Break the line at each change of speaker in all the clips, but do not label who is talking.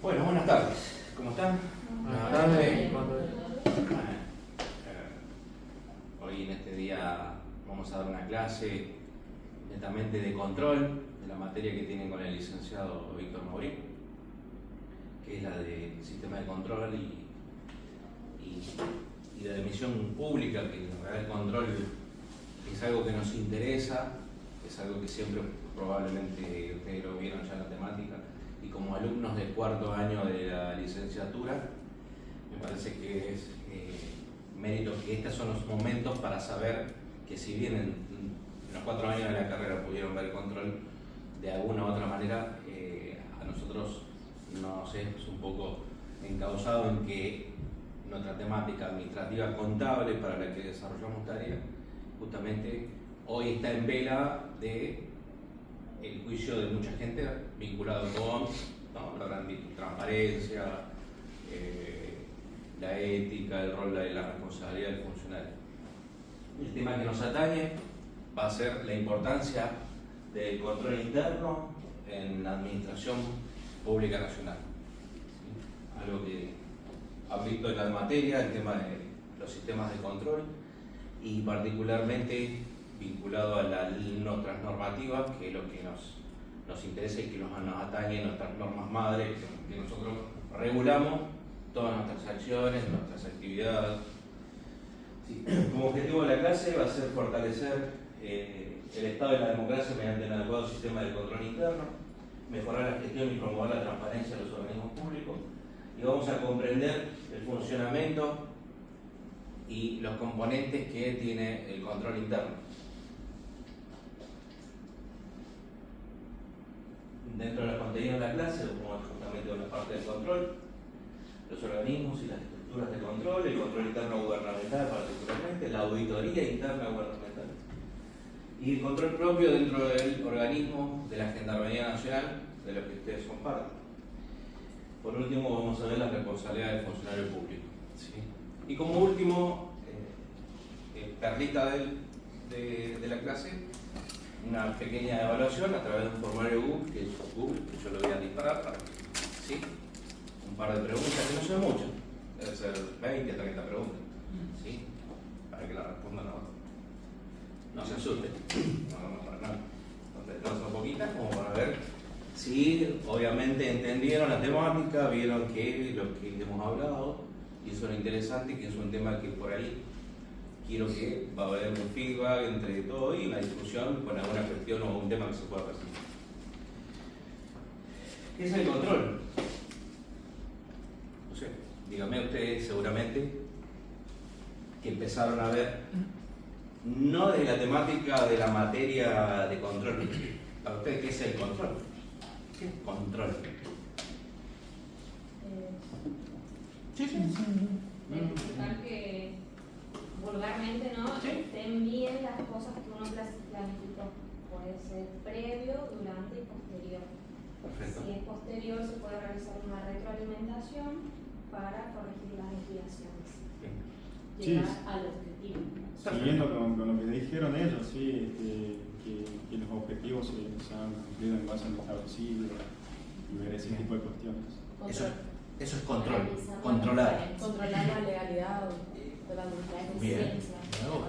Bueno, buenas tardes. ¿Cómo están? Buenas tardes. Hoy en este día vamos a dar una clase netamente de control de la materia que tienen con el licenciado Víctor Maurín, que es la del sistema de control y de emisión pública, que en realidad el control es algo que nos interesa, es algo que siempre probablemente ustedes lo vieron ya en la temática, y como alumnos del cuarto año de la licenciatura, me parece que es mérito que estos son los momentos para saber que si bien en los 4 años de la carrera pudieron ver control de alguna u otra manera, a nosotros nos es un poco encauzado en que nuestra temática administrativa contable para la que desarrollamos tareas, justamente hoy está en vela de el juicio de mucha gente vinculado con la gran transparencia, la ética, el rol de la responsabilidad del funcionario. El tema que nos atañe va a ser la importancia del control interno en la administración pública nacional. ¿Sí? Algo que han visto en la materia, el tema de los sistemas de control y particularmente vinculado a nuestras normativas, que es lo que nos interesa y que nos atañe, nuestras normas madres, que nosotros regulamos todas nuestras acciones, nuestras actividades. Sí. Como objetivo de la clase va a ser fortalecer el Estado de la democracia mediante un adecuado sistema de control interno, mejorar la gestión y promover la transparencia de los organismos públicos, y vamos a comprender el funcionamiento y los componentes que tiene el control interno. Dentro de los contenidos de la clase, como justamente una parte del control, los organismos y las estructuras de control, el control interno gubernamental particularmente, la auditoría interna gubernamental y el control propio dentro del organismo de la Gendarmería Nacional, de lo que ustedes son parte. Por último, vamos a ver la responsabilidad del funcionario público. ¿Sí? Y como último, perlita de la clase, una pequeña evaluación a través de un formulario Google, que yo lo voy a disparar para que, ¿sí? Un par de preguntas, que no son muchas, debe ser 20 a 30 preguntas, ¿sí? Para que la respondan no se asusten, no para nada. Entonces, son poquitas como para ver si obviamente entendieron la temática, vieron que lo que hemos hablado, y eso es lo interesante, que es un tema que por ahí quiero que va a haber un feedback entre todo y una discusión con alguna cuestión o un tema que se pueda presentar. ¿Qué es el control? No sé, díganme ustedes seguramente que empezaron a ver, no de la temática de la materia de control. ¿Para ustedes qué es el control? ¿Qué es control? Sí.
Verificar que vulgarmente no estén bien las cosas que uno planificó. Puede ser previo, durante y posterior.
Perfecto.
Si es posterior, se puede realizar una retroalimentación para corregir las desviaciones. Llegar al objetivo.
Siguiendo con lo que dijeron ellos, sí, que los objetivos se han cumplido en base a lo establecido y ver ese tipo de cuestiones.
Eso es control, controlar.
Controlar la legalidad de la eficiencia,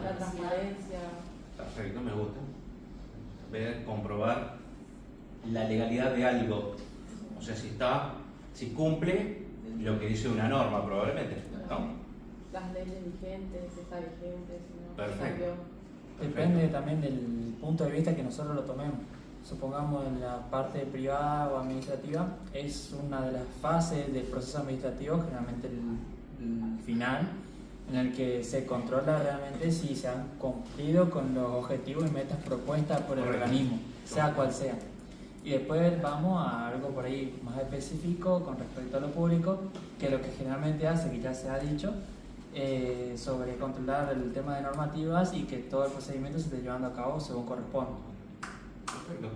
la transparencia.
Perfecto, me gusta. Ver, comprobar la legalidad de algo. O sea, si cumple lo que dice una norma, probablemente. ¿No?
Las leyes vigentes, si está vigente, si no.
Perfecto.
Depende también del punto de vista que nosotros lo tomemos. Supongamos en la parte privada o administrativa, es una de las fases del proceso administrativo, generalmente el final, en el que se controla realmente si se han cumplido con los objetivos y metas propuestas por el organismo, sea cual sea. Y después vamos a algo por ahí más específico con respecto a lo público, que lo que generalmente hace, que ya se ha dicho, sobre controlar el tema de normativas y que todo el procedimiento se esté llevando a cabo según corresponde.
Perfecto.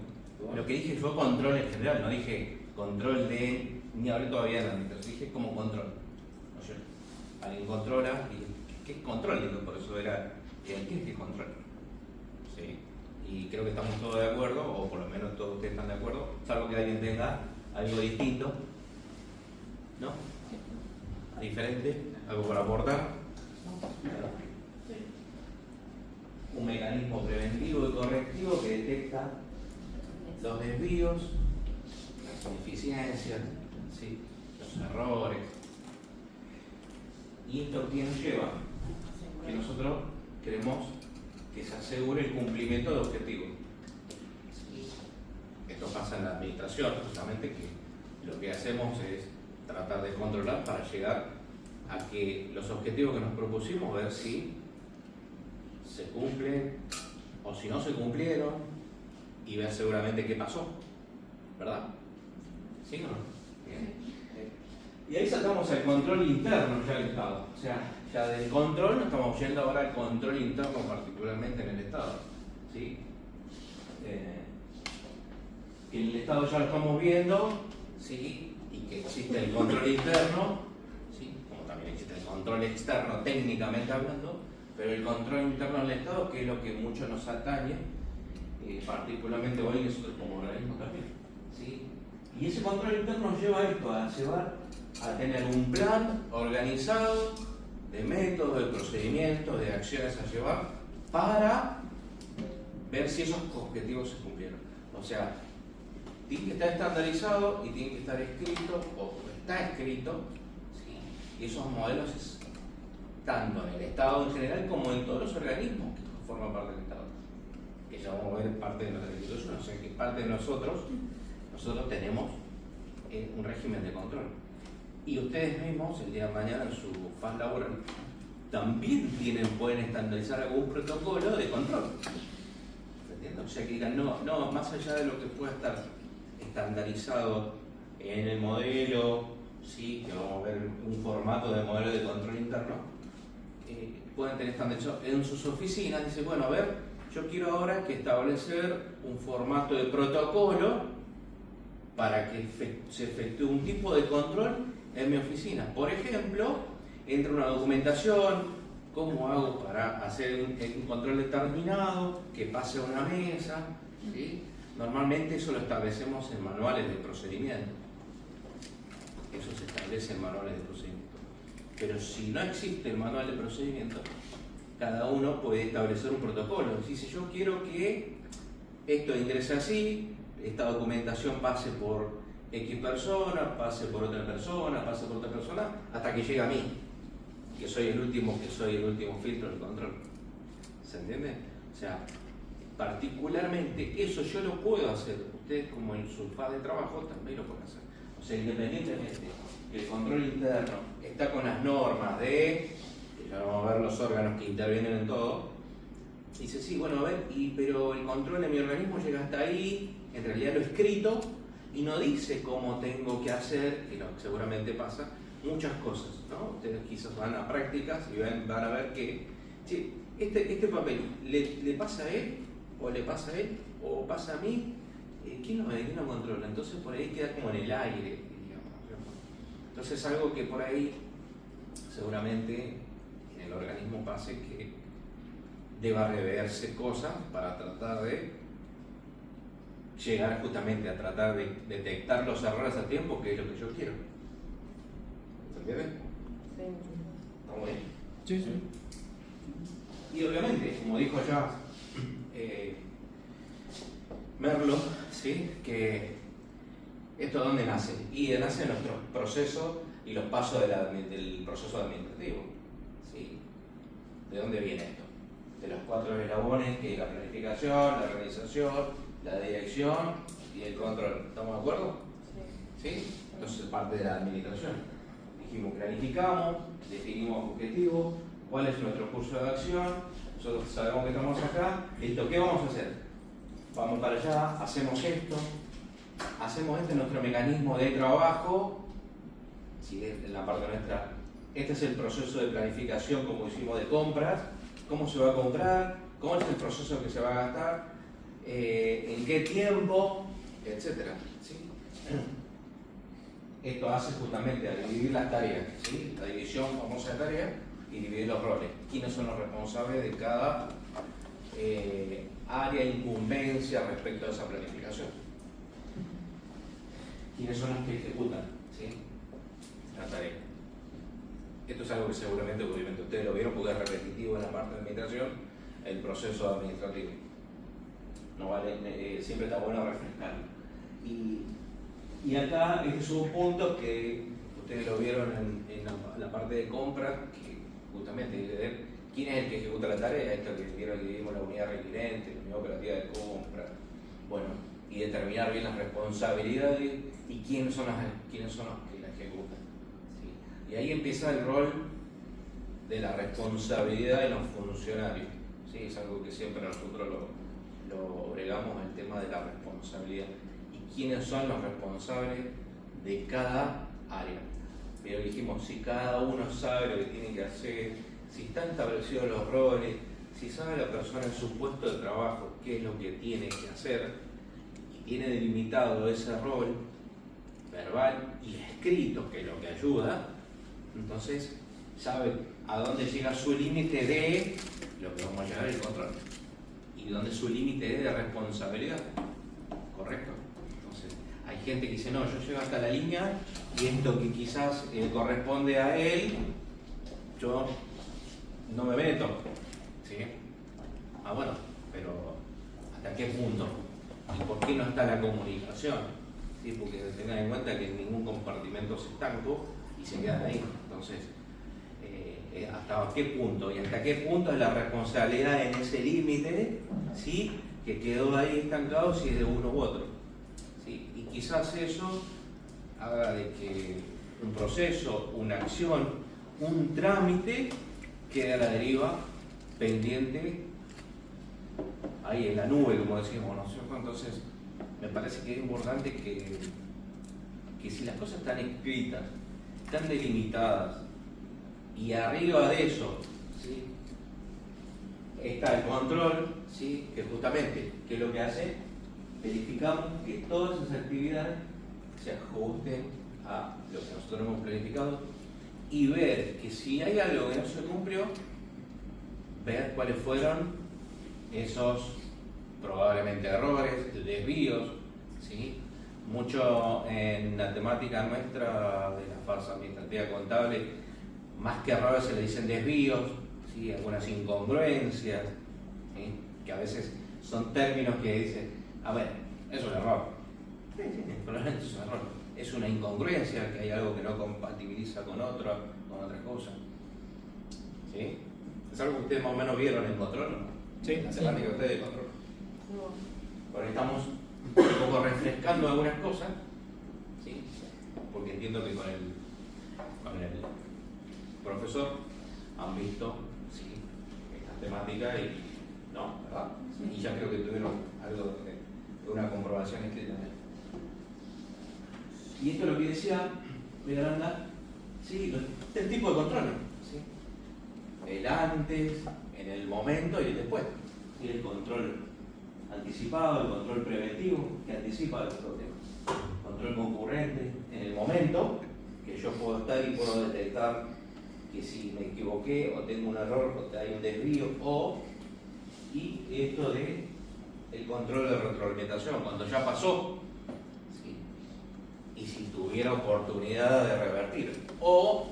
Lo que dije fue control en general, no dije control de, ni hablé todavía de la administración, dije como control. ¿No es cierto? Alguien controla, y ¿qué es control? Digo, por eso era, ¿qué es control? ¿Sí? Y creo que estamos todos de acuerdo, o por lo menos todos ustedes están de acuerdo, salvo que alguien tenga algo distinto. ¿No? ¿Diferente? ¿Algo para aportar? Un mecanismo preventivo y correctivo que detecta los desvíos, las ineficiencias, ¿sí? Los errores. Y esto que nos lleva que nosotros queremos que se asegure el cumplimiento de objetivos. Esto pasa en la administración, justamente, que lo que hacemos es tratar de controlar para llegar a que los objetivos que nos propusimos, ver si se cumplen o si no se cumplieron y ver seguramente qué pasó, ¿verdad? ¿Sí o no? Bien. Y ahí sacamos el control interno ya del Estado, o sea, ya del control nos estamos yendo ahora al control interno, particularmente en el Estado, ¿sí? Que en el Estado ya lo estamos viendo, ¿sí? Y que existe el control interno, ¿sí? Como también existe el control externo técnicamente hablando, pero el control interno del Estado, que es lo que mucho nos atañe, particularmente hoy nosotros como organismo también, ¿sí? Y ese control interno nos lleva a esto, a tener un plan organizado de métodos, de procedimientos, de acciones a llevar para ver si esos objetivos se cumplieron. O sea, tiene que estar estandarizado y tiene que estar escrito, o está escrito, ¿sí? Y esos modelos es tanto en el Estado en general como en todos los organismos que forman parte del Estado. Que ya vamos a ver parte de nuestra institución, o sea que parte de nosotros tenemos un régimen de control. Y ustedes mismos, el día de mañana en su faz laboral, también pueden estandarizar algún protocolo de control. ¿Entiendes? O sea que digan, no, más allá de lo que pueda estar estandarizado en el modelo, sí, que vamos a ver un formato de modelo de control interno, pueden tener estandarizado en sus oficinas. Dice, bueno, a ver, yo quiero ahora que establecer un formato de protocolo para que se efectúe un tipo de control en mi oficina. Por ejemplo, entra una documentación, cómo hago para hacer un control determinado, que pase a una mesa, ¿sí? Normalmente eso lo establecemos en manuales de procedimiento. Eso se establece en manuales de procedimiento. Pero si no existe el manual de procedimiento, cada uno puede establecer un protocolo. Dice, yo quiero que esto ingrese así, esta documentación pase por X persona, pase por otra persona, pase por otra persona, hasta que llegue a mí, que soy el último filtro del control. ¿Se entiende? O sea, particularmente eso yo lo puedo hacer. Ustedes, como en su faz de trabajo, también lo pueden hacer. O sea, independientemente que el control interno está con las normas que ya vamos a ver los órganos que intervienen en todo, dice, sí, bueno, a ver, pero el control de mi organismo llega hasta ahí, en realidad lo escrito, y no dice cómo tengo que hacer, que no, seguramente pasa, muchas cosas, ¿no? Ustedes quizás van a prácticas y van a ver que, sí, este papel, ¿le pasa a él? ¿O le pasa a él? ¿O pasa a mí? ¿Quién lo controla? Entonces por ahí queda como en el aire, digamos. Entonces algo que por ahí seguramente en el organismo pase que deba reverse cosas para tratar de llegar justamente a tratar de detectar los errores a tiempo, que es lo que yo quiero. ¿Se entiende?
Sí.
¿Estamos bien?
Sí, sí.
Y obviamente, como dijo ya Merlo, ¿sí? Que esto ¿dónde nace? Y nace en nuestros procesos y los pasos del proceso administrativo, ¿sí? ¿De dónde viene esto? De los 4 eslabones, que es la planificación, la organización, la dirección y el control. ¿Estamos de acuerdo?
Sí.
¿Sí? Entonces es parte de la administración. Dijimos, planificamos, definimos objetivos, cuál es nuestro curso de acción, nosotros sabemos que estamos acá, listo, ¿qué vamos a hacer? Vamos para allá, hacemos esto es nuestro mecanismo de trabajo, ¿sí? En la parte nuestra. Este es el proceso de planificación, como hicimos de compras, cómo se va a comprar, cómo es el proceso que se va a gastar, en qué tiempo, etc. ¿Sí? Esto hace justamente a dividir las tareas, ¿sí? La división famosa de tareas y dividir los roles. ¿Quiénes son los responsables de cada área de incumbencia respecto a esa planificación? ¿Quiénes son los que ejecutan? ¿Sí? la tarea. Esto es algo que seguramente, obviamente, ustedes lo vieron porque es repetitivo en la parte de administración, el proceso administrativo. No vale, siempre está bueno refrescarlo. Y acá este es un punto que ustedes lo vieron en la parte de compra, que justamente hay que ver quién es el que ejecuta la tarea, esto que vieron que vimos la unidad requirente, la unidad operativa de compra, bueno, y determinar bien las responsabilidades y quiénes son los que la ejecutan. ¿Sí? Y ahí empieza el rol de la responsabilidad de los funcionarios. ¿Sí? Es algo que siempre nosotros lo bregamos, el tema de la responsabilidad. ¿Y quiénes son los responsables de cada área? Pero dijimos, si cada uno sabe lo que tiene que hacer, si están establecidos los roles, si sabe la persona en su puesto de trabajo qué es lo que tiene que hacer, y tiene delimitado ese rol verbal y escrito, que es lo que ayuda, entonces sabe a dónde llega su límite de lo que vamos a llegar al control y dónde su límite es de responsabilidad. ¿Correcto? Entonces, hay gente que dice, no, yo llego hasta la línea y esto que quizás corresponde a él, yo no me meto. ¿Sí? Ah, bueno, pero ¿hasta qué punto? ¿Y por qué no está la comunicación? ¿Sí? Porque tengan en cuenta que ningún compartimento se estancó y se quedan ahí. Entonces, ¿hasta qué punto? ¿Y hasta qué punto es la responsabilidad en ese límite, ¿sí?, que quedó ahí estancado, si es de uno u otro? ¿Sí? Y quizás eso haga de que un proceso, una acción, un trámite quede a la deriva, pendiente, ahí en la nube, como decimos, ¿no es cierto? Entonces, me parece que es importante que si las cosas están escritas, están delimitadas, y arriba de eso, ¿sí?, está el control, ¿sí?, que justamente, ¿qué es lo que hace? Verificamos que todas esas actividades se ajusten a lo que nosotros hemos planificado y ver que si hay algo que no se cumplió, ver cuáles fueron esos probablemente errores, desvíos, ¿sí? Mucho en la temática nuestra de la fase administrativa contable, más que errores se le dicen desvíos, ¿sí?, algunas incongruencias, ¿sí?, que a veces son términos que dicen, a ver, es un error. Sí, probablemente es un error. Es una incongruencia, que hay algo que no compatibiliza con otra cosa. ¿Sí? Es algo que ustedes más o menos vieron en control, ¿no?
Sí,
la
sí.
temática de ustedes de control. Porque estamos un poco refrescando algunas cosas, ¿sí?, porque entiendo que con el profesor han visto, ¿sí?, esta temática y no, ¿verdad? Y ya creo que tuvieron algo de una comprobación escrita. Y esto es lo que decía Miranda, ¿sí?, el tipo de control, ¿sí?, el antes, en el momento y el después. ¿Sí? El control anticipado, el control preventivo, que anticipa el otro tema. Control concurrente, en el momento, que yo puedo estar y puedo detectar que si me equivoqué o tengo un error o hay un desvío y esto de el control de retroalimentación, cuando ya pasó, ¿sí?, y si tuviera oportunidad de revertir o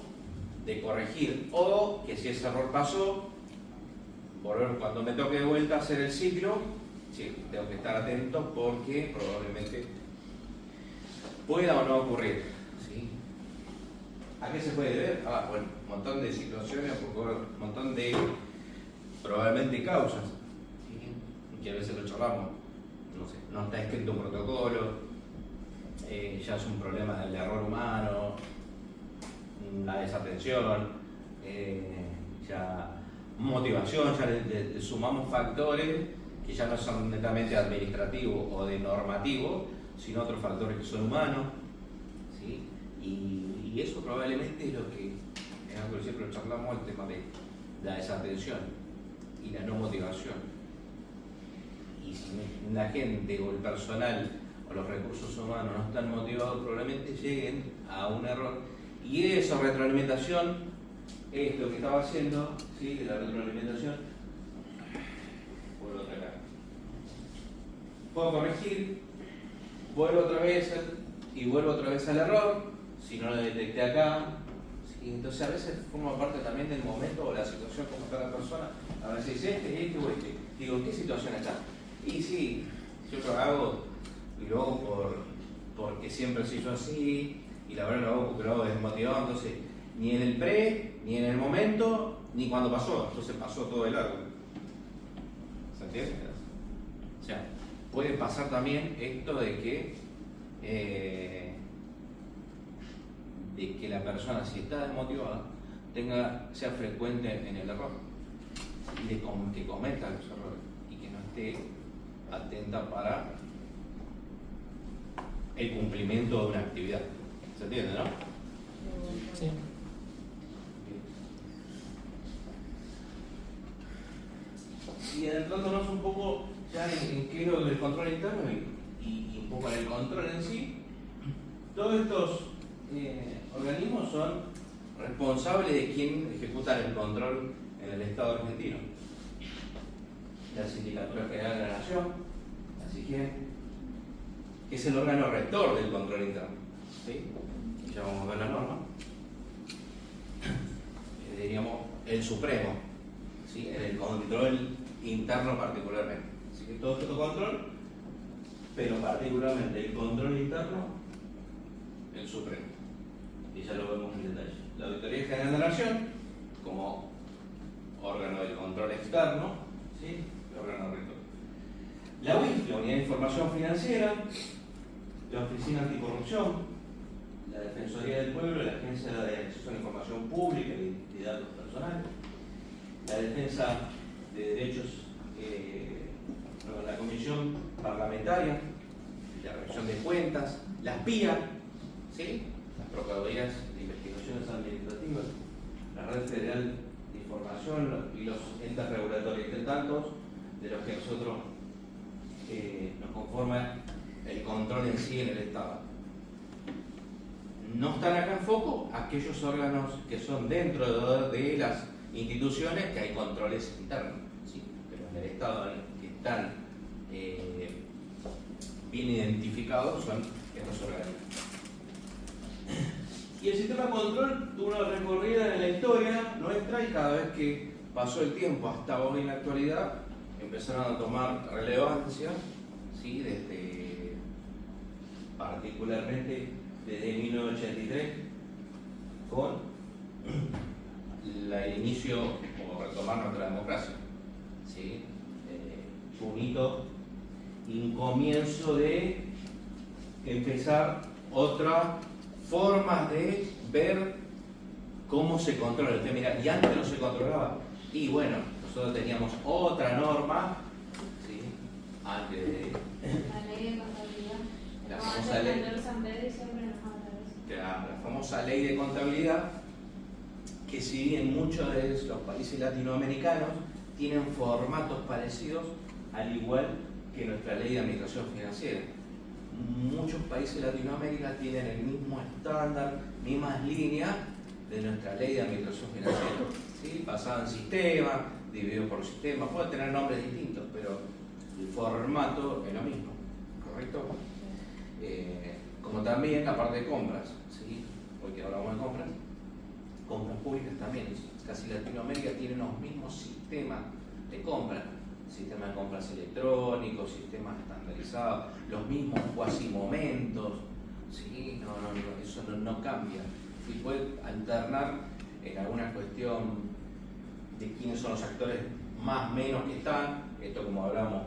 de corregir, o que si ese error pasó, volver cuando me toque de vuelta a hacer el ciclo, sí, tengo que estar atento porque probablemente pueda o no ocurrir. ¿Sí? ¿A qué se puede deber? Bueno, un montón de situaciones, un montón de probablemente causas, ¿sí?, que a veces lo charlamos. No sé, no está escrito un protocolo, ya es un problema del error humano, la desatención, ya motivación, ya le sumamos factores que ya no son netamente administrativos o de normativo, sino otros factores que son humanos, ¿sí? Y eso probablemente es lo que, es algo que siempre charlamos, el tema de la desatención y la no motivación. Y si la gente o el personal o los recursos humanos no están motivados, probablemente lleguen a un error. Y esa retroalimentación es lo que estaba haciendo, ¿sí?, la retroalimentación. Vuelvo otra vez. Puedo corregir, vuelvo otra vez y vuelvo otra vez al error, si no lo detecté acá. ¿Sí? Entonces a veces forma parte también del momento o la situación como está la persona. A veces dice este o este. Digo, ¿en qué situación está? Y sí, yo lo hago y lo hago porque siempre se hizo así, y la verdad lo hago porque lo hago desmotivado, entonces ni en el pre, ni en el momento, ni cuando pasó, entonces pasó todo el largo. ¿Se entiende? O sea, puede pasar también esto de que la persona, si está desmotivada, sea frecuente en el error y que cometa los errores y que no esté atenta para el cumplimiento de una actividad. ¿Se entiende, no?
Sí.
Y adentrándonos un poco ya en qué es lo del control interno y un poco en el control en sí, todos estos organismos son responsables de quién ejecuta el control en el Estado argentino. La Sindicatura General de la Nación, la SIGEN, que es el órgano rector del control interno. ¿Sí? Ya vamos a ver la norma. Diríamos el supremo, ¿sí? En el control interno particularmente. Así que todo esto control, pero particularmente el control interno, el supremo. Y ya lo vemos en detalle. La Auditoría General de la Nación, como órgano de control externo, ¿sí? El órgano rector. La UIF, la Unidad de Información Financiera, la Oficina Anticorrupción, la Defensoría del Pueblo, la Agencia de Acceso a la Información Pública y de Datos Personales, la Defensa de Derechos, la Comisión Parlamentaria, la Revisión de Cuentas, las PIA, ¿sí? Las Procuradurías de Investigaciones Administrativas, la Red Federal de Información y los entes regulatorios, entre tantos de los que nosotros nos conforma el control en sí en el Estado. No están acá en foco aquellos órganos que son dentro de las instituciones que hay controles internos, ¿sí? Pero en el Estado que están bien identificados son estos organismos. Y el sistema de control tuvo una recorrida en la historia nuestra y cada vez que pasó el tiempo hasta hoy en la actualidad empezaron a tomar relevancia, ¿sí? Desde particularmente desde 1983 con el inicio o retomar nuestra democracia, ¿sí? Un hito y un comienzo de empezar otra forma de ver cómo se controla. Usted mira, y antes no se controlaba. Y bueno, nosotros teníamos otra norma, ¿sí? Antes de
La ley de contabilidad.
la
No,
famosa
antes de
ley.
Manuel San Pedro y siempre nos habla de eso.
La famosa ley de contabilidad, que si bien muchos de los países latinoamericanos tienen formatos parecidos, al igual que nuestra ley de administración financiera. Muchos países de Latinoamérica tienen el mismo estándar, mismas líneas de nuestra ley de administración financiera, ¿sí? Basada en sistema, dividido por sistema, puede tener nombres distintos, pero el formato es lo mismo, ¿correcto? Como también la parte de compras, ¿sí? Hoy que hablamos de compras públicas también, casi Latinoamérica tiene los mismos sistemas de compra, sistemas de compras electrónicos, sistemas estandarizados, los mismos cuasimomentos, ¿sí? Eso no cambia. Y puede alternar en alguna cuestión de quiénes son los actores más o menos que están, esto como hablamos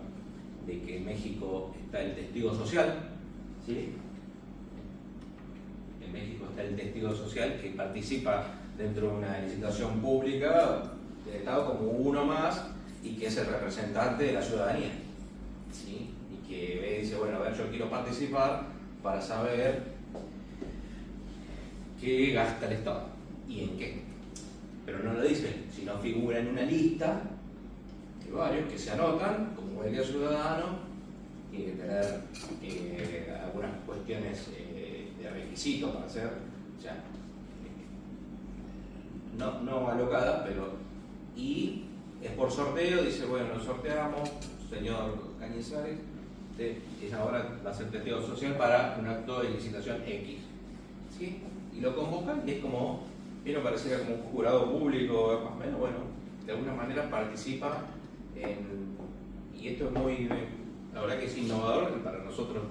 de que en México está el testigo social, ¿sí? En México está el testigo social que participa dentro de una licitación pública del Estado como uno más y que es el representante de la ciudadanía, ¿sí? Y que ve y dice, bueno, a ver, yo quiero participar para saber qué gasta el Estado y en qué. Pero no lo dice, sino figura en una lista de varios que se anotan como cualquier ciudadano, tiene que tener algunas cuestiones de requisitos para hacer, o sea, no alocada, pero y es por sorteo, dice, bueno, lo sorteamos, señor Cañizares, ahora va a ser testigo social para un acto de licitación X, ¿sí? y lo convocan y es como, vino pareciera como un jurado público, más o menos, bueno, de alguna manera participa y esto es muy, la verdad que es innovador, que para nosotros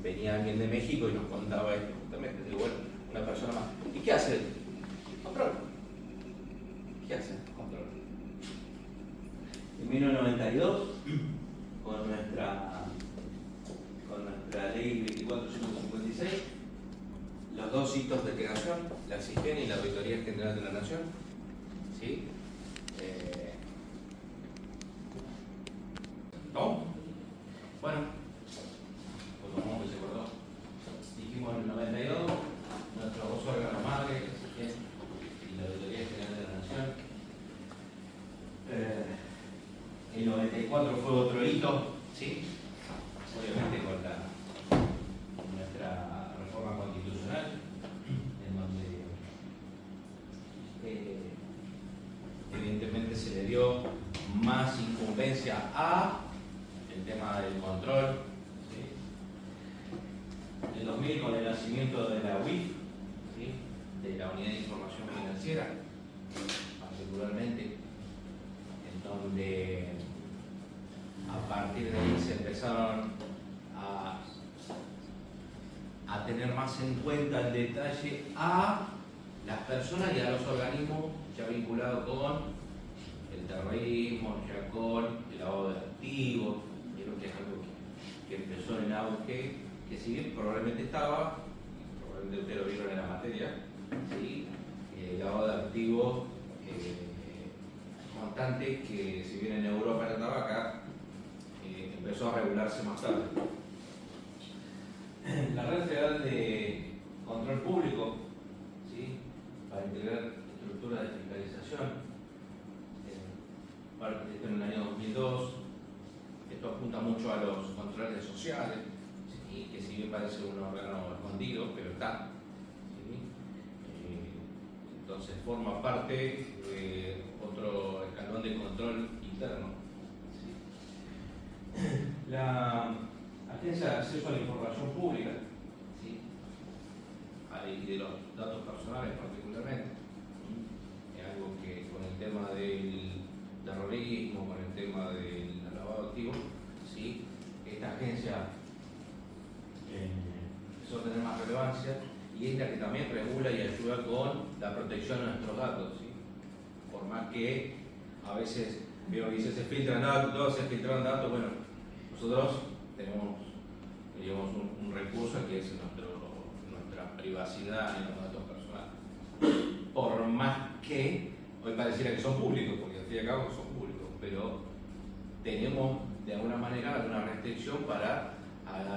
venía alguien de México y nos contaba esto justamente, digo, bueno, una persona más, ¿y qué hace? Control. ¿Qué hace? Control. En 1992, con nuestra ley 2456, los dos hitos de creación, la SIGEN y la Auditoría General de la Nación, ¿sí? ¿No? Bueno, pues vamos que se acordó. Dijimos en el 92, nuestros dos órganos madres, la SIGEN y la Auditoría General de la Nación. El 94 fue otro hito, ¿sí? Obviamente con nuestra reforma constitucional, en donde evidentemente se le dio más incumbencia a el tema del control, ¿sí? En 2000 con el nacimiento de la UIF, ¿sí? De la Unidad de Información Financiera, particularmente, en donde a partir de ahí se empezaron a tener más en cuenta el detalle a las personas y a los organismos ya vinculados con el terrorismo, ya con el lavado de activos. Creo que es algo que empezó en auge, que si bien probablemente estaba, probablemente ustedes lo vieron en la materia, ¿sí? El lavado de activos constante que si bien en Europa no estaba acá, empezó a regularse más tarde. La Red Federal de Control Público, ¿sí? Para integrar estructuras de fiscalización, esto en el año 2002, esto apunta mucho a los controles sociales, ¿sí? Que si bien parece un órgano escondido, pero está, ¿sí? Entonces forma parte de otro escalón de control interno, ¿sí? La Agencia de Acceso a la Información Pública, ¿sí? Y de los datos personales particularmente, ¿sí? Es algo que con el tema del terrorismo, con el tema del lavado de activos, ¿sí? Esta agencia empezó a tener más relevancia y es la que también regula y ayuda con la protección de nuestros datos, ¿sí? Por más que a veces veo que dice se filtran datos, todos se filtran datos, bueno, nosotros tenemos, digamos, un recurso que es nuestra privacidad en los datos personales. Por más que hoy pareciera que son públicos, porque al fin y al cabo son públicos, pero tenemos de alguna manera alguna restricción para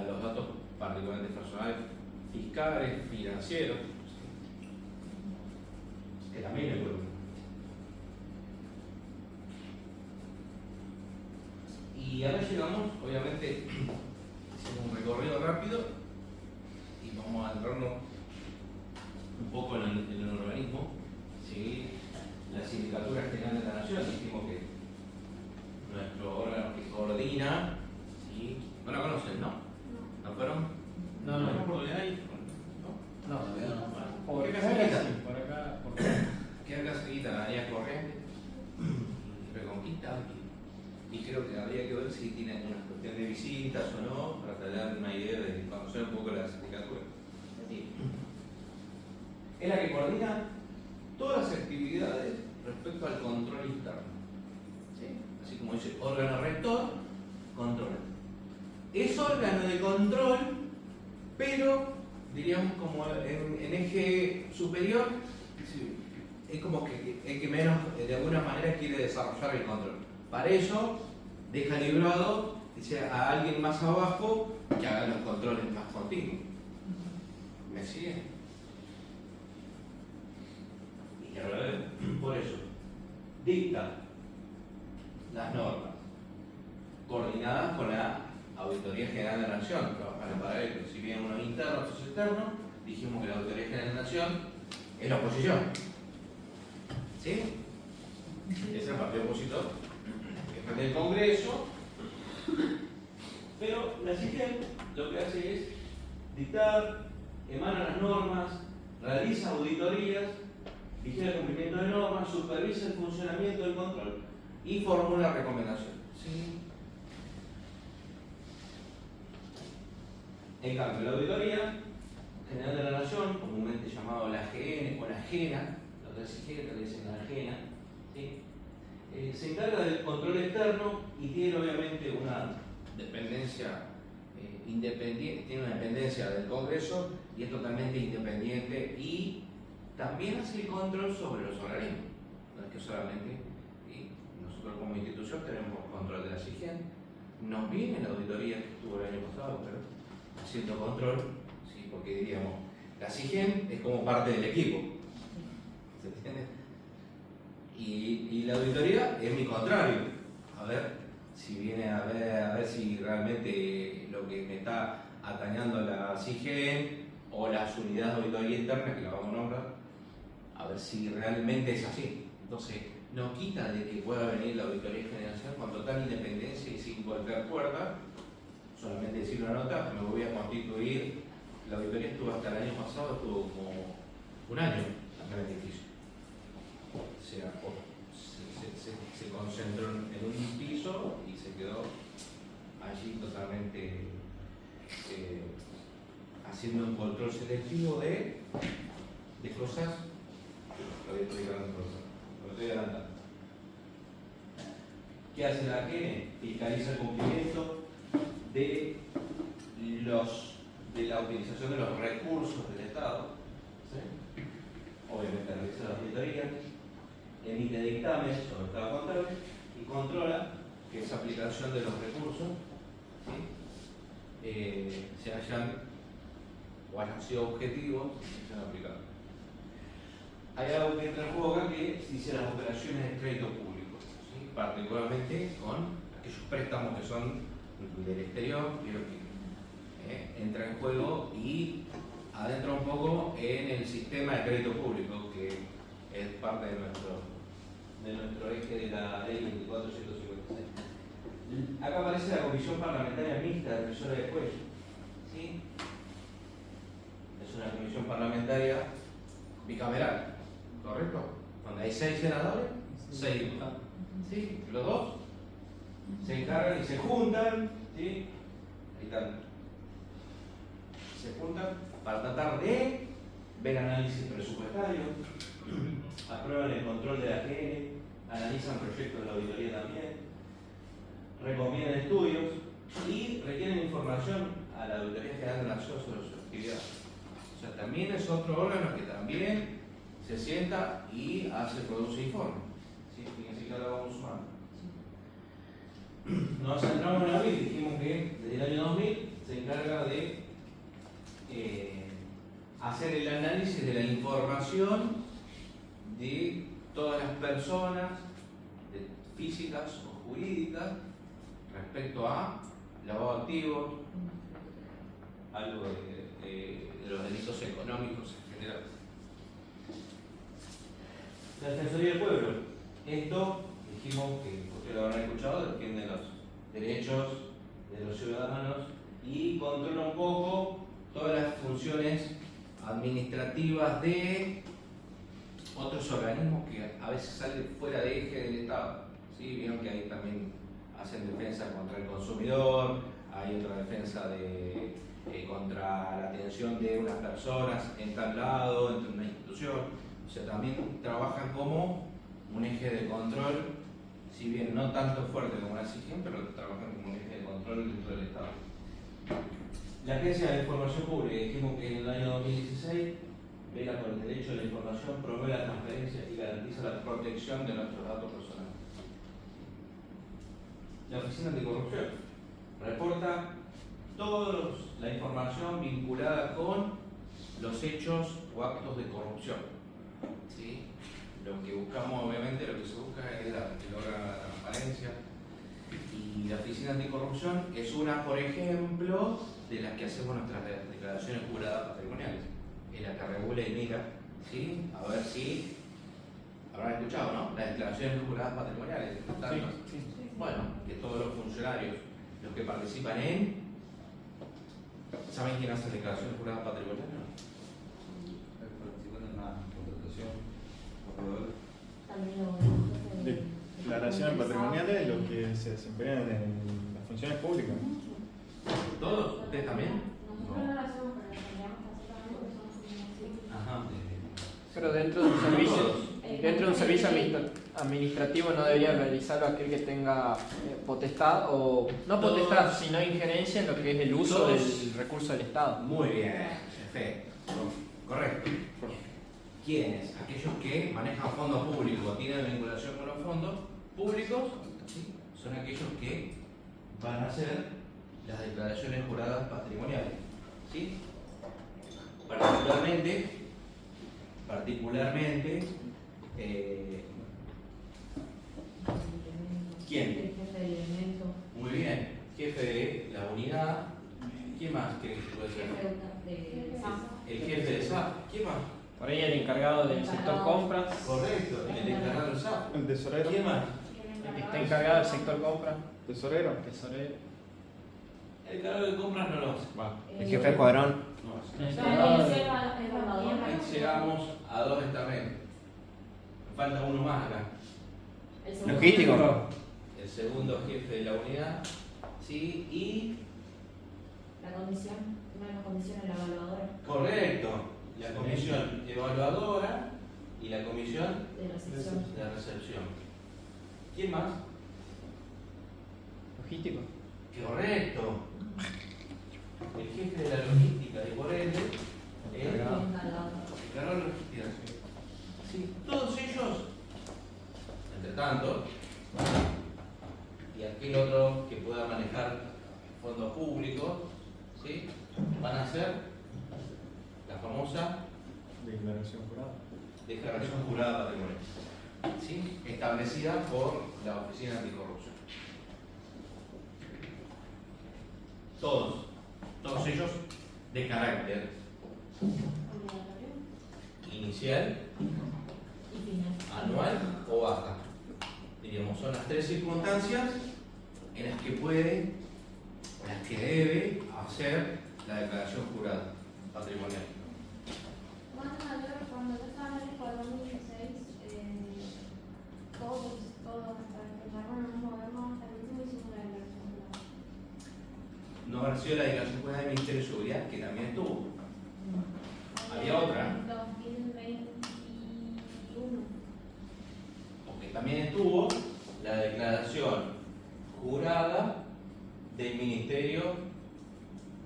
los datos particularmente personales, fiscales, financieros, ¿sí? Que también es bueno. Y ahora llegamos, obviamente, hicimos un recorrido rápido y vamos a entrarnos un poco en el organismo, ¿sí? La Sindicatura General de la Nación, dijimos que nuestro órgano que coordina, ¿sí? No la conocen, ¿no? ¿No fueron?
No.
¿No oportunidad ahí? ¿No?
No,
¿Por qué cerquita? Por acá. Queda acá cerquita la área corriente, Reconquista. Y creo que habría que ver si tienen una cuestión de visitas o no, para tener una idea de conocer un poco la sindicatura. Sí. Es la que coordina todas las actividades respecto al control interno. ¿Sí? Así como dice órgano rector, control. Es órgano de control, pero diríamos como en eje superior, es como que el que menos de alguna manera quiere desarrollar el control. Para eso deja librado a alguien más abajo que haga los controles más continuos. ¿Me siguen? Y al revés, por eso, dicta las normas coordinadas con la Auditoría General de la Nación, trabajan en paralelo. Si bien uno es interno, otro es externo, dijimos que la Auditoría General de la Nación es la oposición. ¿Sí? Es el partido opositor. Del Congreso, pero la SIGEN lo que hace es dictar, emana las normas, realiza auditorías, vigila el cumplimiento de normas, supervisa el funcionamiento del control y formula recomendaciones. ¿Sí? En cambio, la Auditoría General de la Nación, comúnmente llamado la AGN o la AGENA, los de SIGEN le dicen la AGENA, ¿sí? Se encarga del control externo y tiene obviamente una dependencia independiente, tiene una dependencia del Congreso y es totalmente independiente y también hace el control sobre los organismos. No es que solamente, y nosotros como institución tenemos control de la SIGEN, nos viene la auditoría que estuvo el año pasado, pero haciendo control, ¿sí? Porque diríamos, la SIGEN es como parte del equipo, ¿se entiende? Y la auditoría es mi contrario, a ver si viene a ver si realmente lo que me está atañando la SIGEN o las unidades de auditoría interna, que la vamos a nombrar, a ver si realmente es así. Entonces, no quita de que pueda venir la Auditoría General con total independencia y sin golpear puerta, solamente decir una nota, me voy a constituir. La auditoría estuvo hasta el año pasado, estuvo como un año en el edificio. O sea, se concentró en un piso y se quedó allí totalmente haciendo un control selectivo de cosas. Lo estoy adelantando. ¿Qué hace la AGN? Fiscaliza el cumplimiento de la utilización de los recursos del Estado, ¿sí? Obviamente realiza la auditoría, emite dictámenes sobre cada contable y controla que esa aplicación de los recursos, ¿sí? Se hayan o hayan sido objetivos y se hayan aplicado. Hay algo que entra en juego acá, que es dice las operaciones de crédito público, ¿sí? Particularmente con aquellos préstamos que son del exterior, pero que entra en juego y adentra un poco en el sistema de crédito público, que es parte de nuestro eje de la ley 2456. Acá aparece la Comisión Parlamentaria Mixta de Defensores de Cuello, ¿sí? Es una comisión parlamentaria bicameral, ¿correcto? Donde hay 6 senadores, 6 diputados. ¿Sí? Los dos se encargan y se juntan, ¿sí? Ahí están. Se juntan para tratar de ver análisis presupuestario, aprueban el control de la AGN, analizan proyectos de la auditoría también, recomiendan estudios y requieren información a la Auditoría General de la Nación sobre sus actividades. O sea, también es otro órgano que también se sienta y produce informes. ¿Sí? Fíjense que ahora vamos sumando. Nos centramos en la BID, dijimos que desde el año 2000 se encarga de hacer el análisis de la información de todas las personas, físicas o jurídicas, respecto a lavado de activos, algo de los delitos económicos en general. La Defensoría del Pueblo. Esto, dijimos que ustedes lo habrán escuchado, defiende los derechos de los ciudadanos y controla un poco todas las funciones administrativas de otros organismos que a veces salen fuera de eje del Estado. ¿Sí? Vieron que ahí también hacen defensa contra el consumidor, hay otra defensa contra la atención de unas personas en tal lado, en una institución. O sea, también trabajan como un eje de control, si bien no tanto fuerte como la SIGEN, pero trabajan como un eje de control dentro del Estado. La Agencia de Información Pública, dijimos que en el año 2016 vela por el derecho de la información, promueve la transparencia y garantiza la protección de nuestros datos personales. La Oficina Anticorrupción reporta toda la información vinculada con los hechos o actos de corrupción. ¿Sí? Lo que buscamos, obviamente, lo que se busca es lograr la transparencia. Y la Oficina Anticorrupción es una, por ejemplo, de las que hacemos nuestras declaraciones juradas patrimoniales. Es la que regula y mira, ¿sí? A ver si habrán escuchado, ¿no? Las declaraciones juradas patrimoniales.
Sí.
Bueno, que todos los funcionarios, los que participan ¿saben quién hace declaraciones juradas patrimoniales?
declaraciones patrimoniales los que se desempeñan en las funciones públicas.
¿Todos? ¿Ustedes también?
Nosotros no lo hacemos, pero lo tendríamos que hacer también porque somos funcionarios.
Ajá.
Pero dentro de un servicio administrativo no debería realizarlo aquel que tenga potestad o no potestad, sino injerencia en lo que es el uso del recurso del Estado.
Muy bien, perfecto. Correcto. ¿Quiénes? Aquellos que manejan fondos públicos, tienen vinculación con los fondos públicos, ¿sí? Son aquellos que van a hacer las declaraciones juradas patrimoniales. ¿Sí? Particularmente, ¿quién?
El jefe del elemento.
Muy bien, jefe de la unidad. ¿Quién más cree que puede ser? El jefe de SAP. ¿Quién más?
Por ahí el encargado del sector compras,
Correcto, el encargado del SAP.
El tesorero.
¿Quién más?
el que está encargado del sector compras,
Tesorero.
tesorero.
El encargado de compras no lo hace.
Va.
El jefe de cuadrón.
No hace.
El
No,
encargado
el
de-
evaluador.
Ahí llegamos a dos estamentos. Me falta uno más acá.
El segundo.
Logístico.
El segundo jefe de la unidad. Sí, y.
La comisión. Una de las comisiones, la evaluadora
Correcto. La comisión evaluadora y la comisión
de recepción.
de recepción. ¿Quién más?
Logístico.
Correcto. El jefe de la logística y por ende. El
Encargado.
encargado de logística. Sí, todos ellos, entre tanto, y aquel otro que pueda manejar fondos públicos, ¿sí? Van a hacer la famosa
Declaración jurada.
declaración jurada patrimonial, ¿sí? Establecida por la Oficina Anticorrupción. Todos ellos de carácter inicial,
Y final.
anual o baja. Diríamos, son las tres circunstancias en las que puede, o las que debe hacer la declaración jurada patrimonial.
Bueno, mayor, cuando yo estaba en el escuadrón 16, todos, hasta que empezaron a movernos hasta el último hicimos la declaración jurada.
No haber sido la declaración jurada del Ministerio de Seguridad, que también estuvo. Había otra.
En 2021.
Porque también estuvo la declaración jurada del Ministerio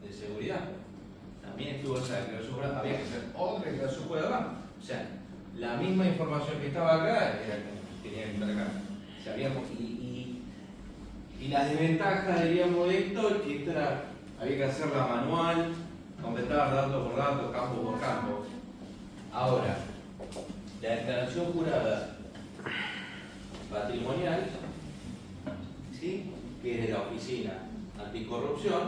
de Seguridad. También estuvo esa declaración jurada. Había que hacer otra declaración jurada. O sea, la misma información que estaba acá era que tenía que estar acá. O sea, y la desventaja, diríamos, de esto es que esto era, había que hacerla manual, completar dato por dato, campo por campo. Ahora, la declaración jurada patrimonial, ¿sí? Que es de la Oficina Anticorrupción,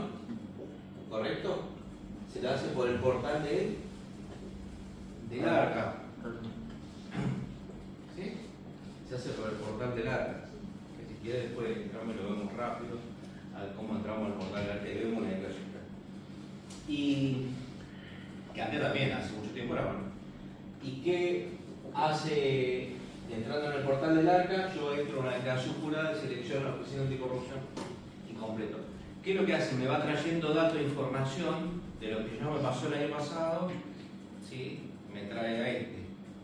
¿correcto? Se la hace por el portal del ARCA. ¿Sí? Se hace por el portal del ARCA. Que si quiere después entramos y lo vemos rápido, a ver cómo entramos al portal del ARCA y vemos la declaración jurada. Y que antes también, hace mucho tiempo era bueno. ¿Y qué hace? Entrando en el portal del ARCA, yo entro en una declaración jurada, selecciono la Oficina Anticorrupción y completo. ¿Qué es lo que hace? Me va trayendo datos e información de lo que ya me pasó el año pasado, ¿sí? Me trae a este.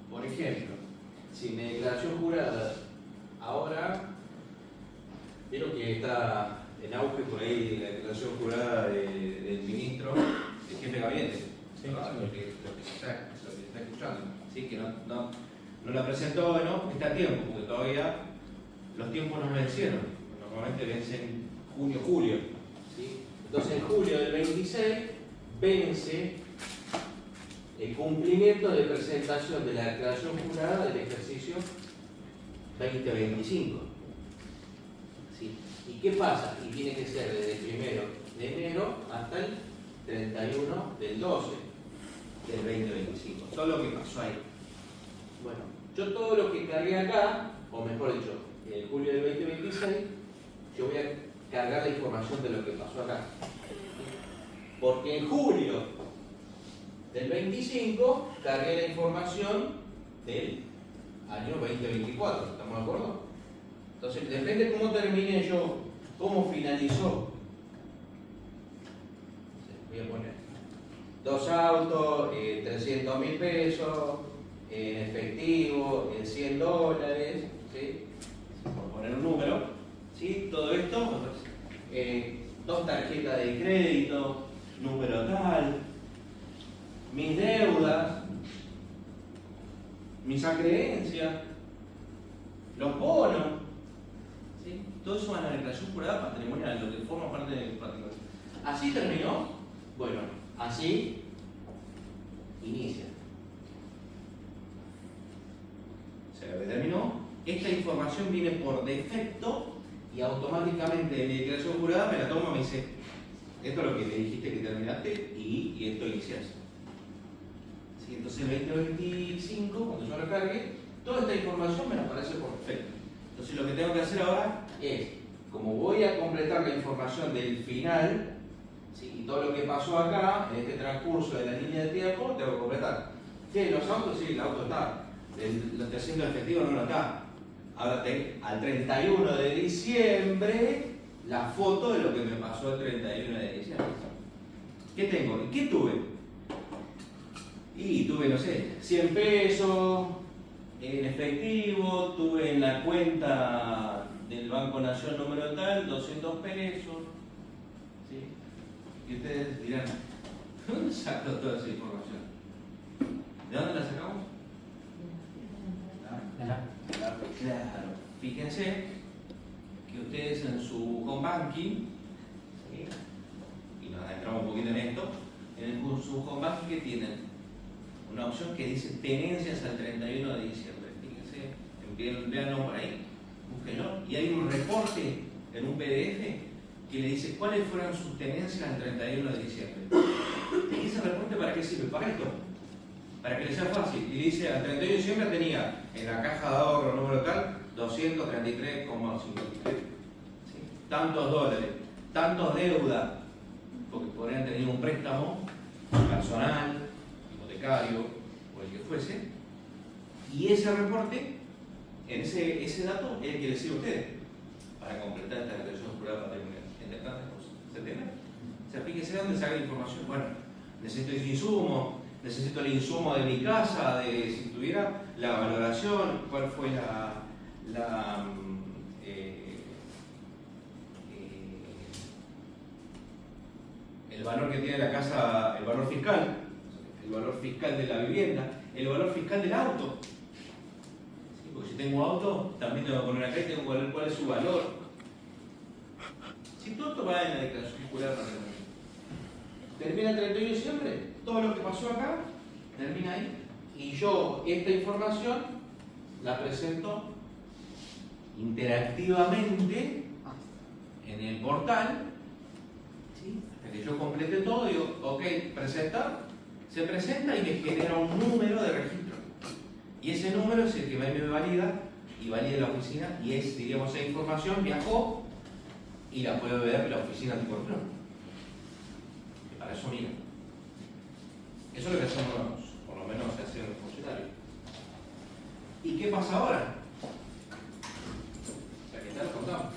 Por ejemplo, si mi declaración jurada ahora, vieron que está en auge por ahí la declaración jurada del ministro, del jefe de gabinete, ¿no? Lo que se está escuchando, ¿sí? Que no la presentó, ¿no? Porque está a tiempo, porque todavía los tiempos no vencieron. Normalmente vencen junio, julio. ¿Sí? Entonces en julio del 26 vence el cumplimiento de presentación de la declaración jurada del ejercicio 2025. ¿Sí? ¿Y qué pasa? Y tiene que ser desde el 1 de enero hasta el 31 del 12 del 2025. Todo lo que pasó ahí. Bueno, yo todo lo que cargué acá, o mejor dicho, en julio del 2026, yo voy a cargar la información de lo que pasó acá. Porque en julio del 25 cargué la información del año 2024, ¿estamos de acuerdo? Entonces, depende cómo termine yo, cómo finalizó. Voy a poner 2 autos, 300.000 pesos, en efectivo, en $100, ¿sí? Por poner un número, ¿sí? Todo esto, 2 tarjetas de crédito, número tal, mis deudas, mis acreencias, los bonos, ¿sí? Todo eso va a la declaración jurada patrimonial, lo que forma parte del patrimonio. ¿Así terminó? Bueno, así inicia. Se terminó. Esta información viene por defecto y automáticamente en mi declaración jurada me la toma y me dice, esto es lo que me dijiste que terminaste y esto inicias. ¿Sí? Entonces el 2025, cuando yo recargue, toda esta información me la aparece por defecto. Entonces lo que tengo que hacer ahora es, como voy a completar la información del final, ¿sí? Y todo lo que pasó acá, en este transcurso de la línea de tiempo, tengo que completar. ¿Qué? ¿Los autos? Sí, el auto está. Lo estoy haciendo efectivo, no lo está. Ahora al 31 de diciembre, la foto de lo que me pasó el 31 de diciembre. ¿Qué tengo? ¿Qué tuve? Y tuve, no sé, 100 pesos en efectivo, tuve en la cuenta del Banco Nación número tal, 200 pesos. ¿Sí? Y ustedes dirán, ¿de dónde sacó toda esa información? ¿De dónde la sacamos? Claro, fíjense que ustedes en su home banking, ¿sí? Y nos adentramos un poquito en esto, en su home banking que tienen una opción que dice tenencias al 31 de diciembre. Fíjense, véanlo por ahí, búsquenlo, y hay un reporte en un PDF que le dice cuáles fueron sus tenencias al 31 de diciembre. ¿Y ese reporte para qué sirve? Para esto. Para que les sea fácil. Y dice, al 31 de diciembre tenía en la caja de ahorro número tal 233,53. ¿Sí? Tantos dólares, tantos deudas, porque podrían tener un préstamo personal, hipotecario o el que fuese. Y ese reporte, ese dato, es el que les sirve a ustedes para completar esta declaración jurada patrimonial. Entre tantas cosas. ¿Se entiende? O sea, fíjense dónde saca la información. Bueno, necesito ese insumo. Necesito el insumo de mi casa, de si tuviera la valoración, cuál fue el valor que tiene la casa, el valor fiscal de la vivienda, el valor fiscal del auto. ¿Sí? Porque si tengo auto, también tengo que poner acá y tengo que ver cuál es su valor. Si todo esto va en la declaración jurada patrimonial. Termina el 31 de diciembre, todo lo que pasó acá termina ahí. Y yo esta información la presento interactivamente en el portal, ¿sí? Hasta que yo complete todo, digo, ok, presentar, se presenta y me genera un número de registro. Y ese número es el que me valida y valida la oficina, y es, diríamos, esa información viajó y la puedo ver la oficina anticorrupción. Para eso mira. Eso es lo que hacemos, por lo menos se hace en el funcionario. ¿Y qué pasa ahora? La que ya lo contamos.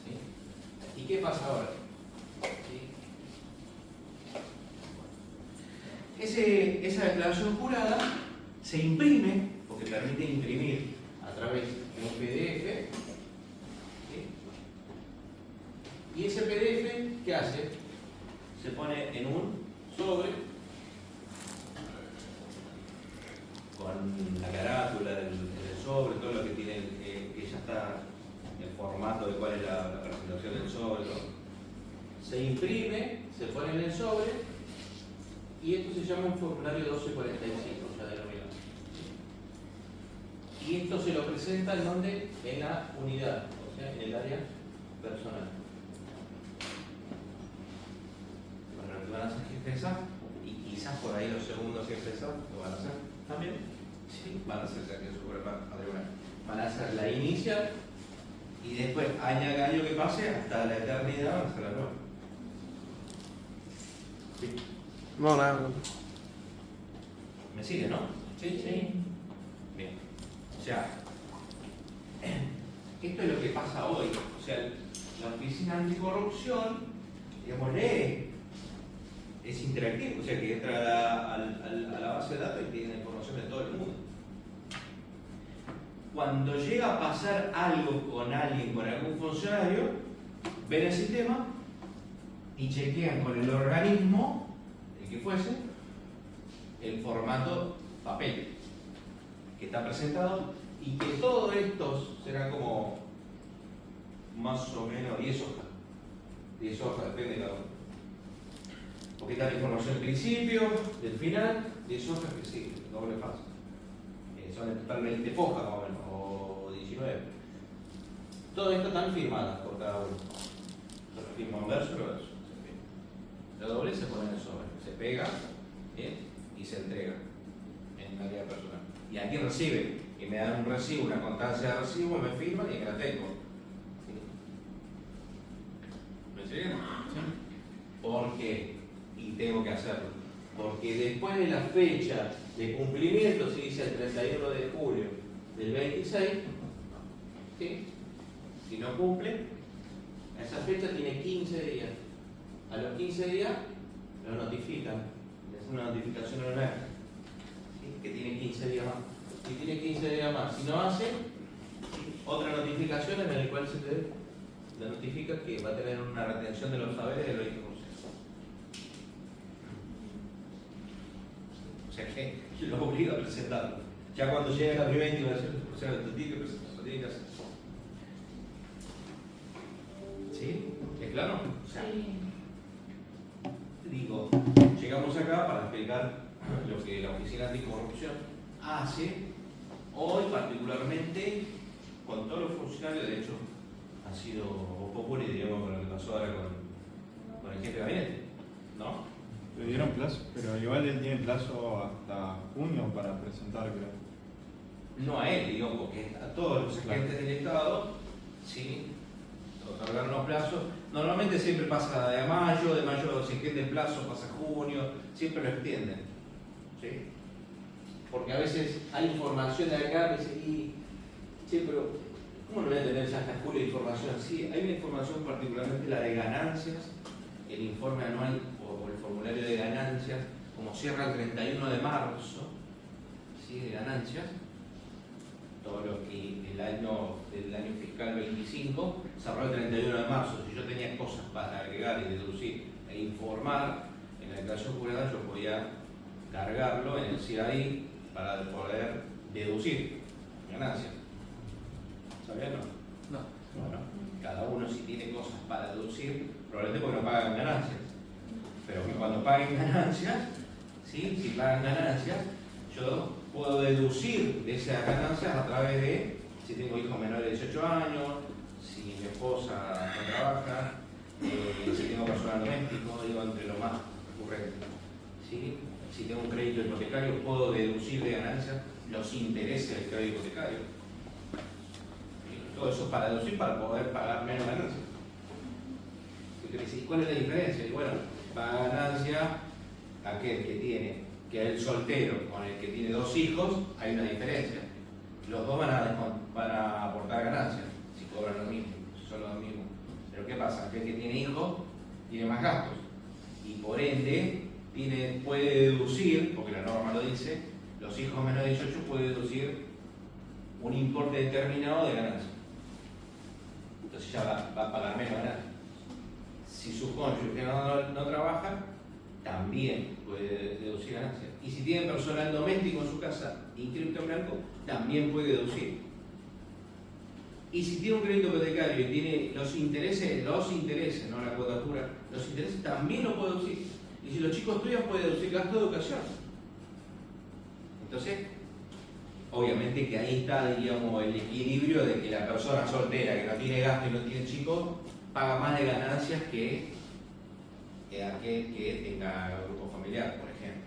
¿Sí? ¿Y qué pasa ahora? ¿Sí? Esa declaración jurada se imprime, porque permite imprimir a través de un PDF. ¿Sí? Y ese PDF, ¿qué hace? Se pone en un sobre con la carátula del sobre, todo lo que tiene, que ya está el formato de cuál es la presentación del sobre. Todo. Se imprime, se pone en el sobre y esto se llama un formulario 1245, ya denominado. Y esto se lo presenta en donde, en la unidad, o sea, en el área personal. Van a hacer jefa y quizás por ahí los segundos jefes lo van a hacer también. Sí, van a hacer patrimonial. Van a hacer la inicial y después, año a año que pase, hasta la eternidad van a hacer la nueva. ¿Sí?
No, nada.
¿Me sigue, no?
Sí.
Bien. O sea, esto es lo que pasa hoy. O sea, la oficina anticorrupción, digamos, es interactivo, o sea, que entra a la base de datos y tiene información de todo el mundo. Cuando llega a pasar algo con alguien, con algún funcionario, ven el sistema y chequean con el organismo, el que fuese, el formato papel que está presentado, y que todos estos serán como más o menos 10 hojas. 10 hojas, depende de cada uno. Porque está la información del principio, del final, 10 hojas que sí, doble fase. Son totalmente fojas más o menos, o 19. Todo esto están firmadas por cada uno. Se firma un verso y verso. La doble se pone en el sobre, se pega y se entrega en la área personal. Y alguien recibe, y me dan un recibo, una constancia de recibo, me firman y me la tengo. ¿Sí? ¿Me siguen? ¿Sí? ¿Por qué? Y tengo que hacerlo. Porque después de la fecha de cumplimiento, se dice el 31 de julio del 26, ¿sí? Si no cumple, a esa fecha tiene 15 días. A los 15 días lo notifican, es una notificación online, ¿sí? Que tiene 15 días más. Si tiene 15 días más, si no hace, otra notificación en la cual se le notifica que va a tener una retención de los saberes del 20%. O sea que lo obliga a presentarlo. Ya cuando llegue la primera intimación, o sea, el tiene que presentarlo, tiene que hacer. ¿Sí? ¿Es claro? O sea, digo, llegamos acá para explicar lo que la Oficina Anticorrupción hace hoy, particularmente con todos los funcionarios. De hecho, ha sido popular, digamos, con lo que pasó ahora con el jefe de gabinete, ¿no?
Le dieron plazo, pero igual él tiene plazo hasta junio para presentar, creo.
No a él, digo, porque a todos los agentes del Estado, sí, otorgaron los plazos. Normalmente siempre pasa de mayo se extiende el plazo, pasa junio, siempre lo extienden, ¿sí? Porque a veces hay información de acá que dice, sí, pero ¿cómo no voy a tener ya hasta julio de información? Sí, hay una información, particularmente la de ganancias, el informe anual o el formulario de ganancias, como cierra el 31 de marzo, ¿sí? De ganancias, todo lo que del año fiscal 25 cerró el 31 de marzo. Si yo tenía cosas para agregar y deducir e informar en la declaración jurada, yo podía cargarlo en el CIAI para poder deducir ganancias. ¿Sabían o no?
No.
Bueno, cada uno si tiene cosas para deducir, probablemente porque no pagan ganancias. Pero que cuando paguen ganancias, ¿sí? Si pagan ganancias, yo puedo deducir de esas ganancias a través de si tengo hijos menores de 18 años, si mi esposa no trabaja, si tengo personal doméstico, digo, entre lo más recurrente. ¿Sí? Si tengo un crédito hipotecario, puedo deducir de ganancias los intereses del crédito hipotecario. Todo eso para deducir para poder pagar menos ganancias. ¿Y cuál es la diferencia? Y bueno, paga ganancia aquel que tiene, que es el soltero con el que tiene 2 hijos, hay una diferencia. Los dos van a aportar ganancias, si cobran lo mismo, si son los mismos. Pero ¿qué pasa? Aquel que tiene hijos tiene más gastos y por ende puede deducir, porque la norma lo dice, los hijos menores de 18 pueden deducir un importe determinado de ganancias. Entonces ya va a pagar menos ganancias. Si su cónyuge no trabaja, también puede deducir ganancias. Y si tiene personal doméstico en su casa inscrito en blanco, también puede deducir. Y si tiene un crédito hipotecario y tiene los intereses, no la cuotatura, los intereses también lo puede deducir. Y si los chicos estudian, puede deducir gasto de educación. Entonces, obviamente que ahí está, digamos, el equilibrio de que la persona soltera que no tiene gasto y no tiene chicos paga más de ganancias que aquel que tenga grupo familiar, por ejemplo.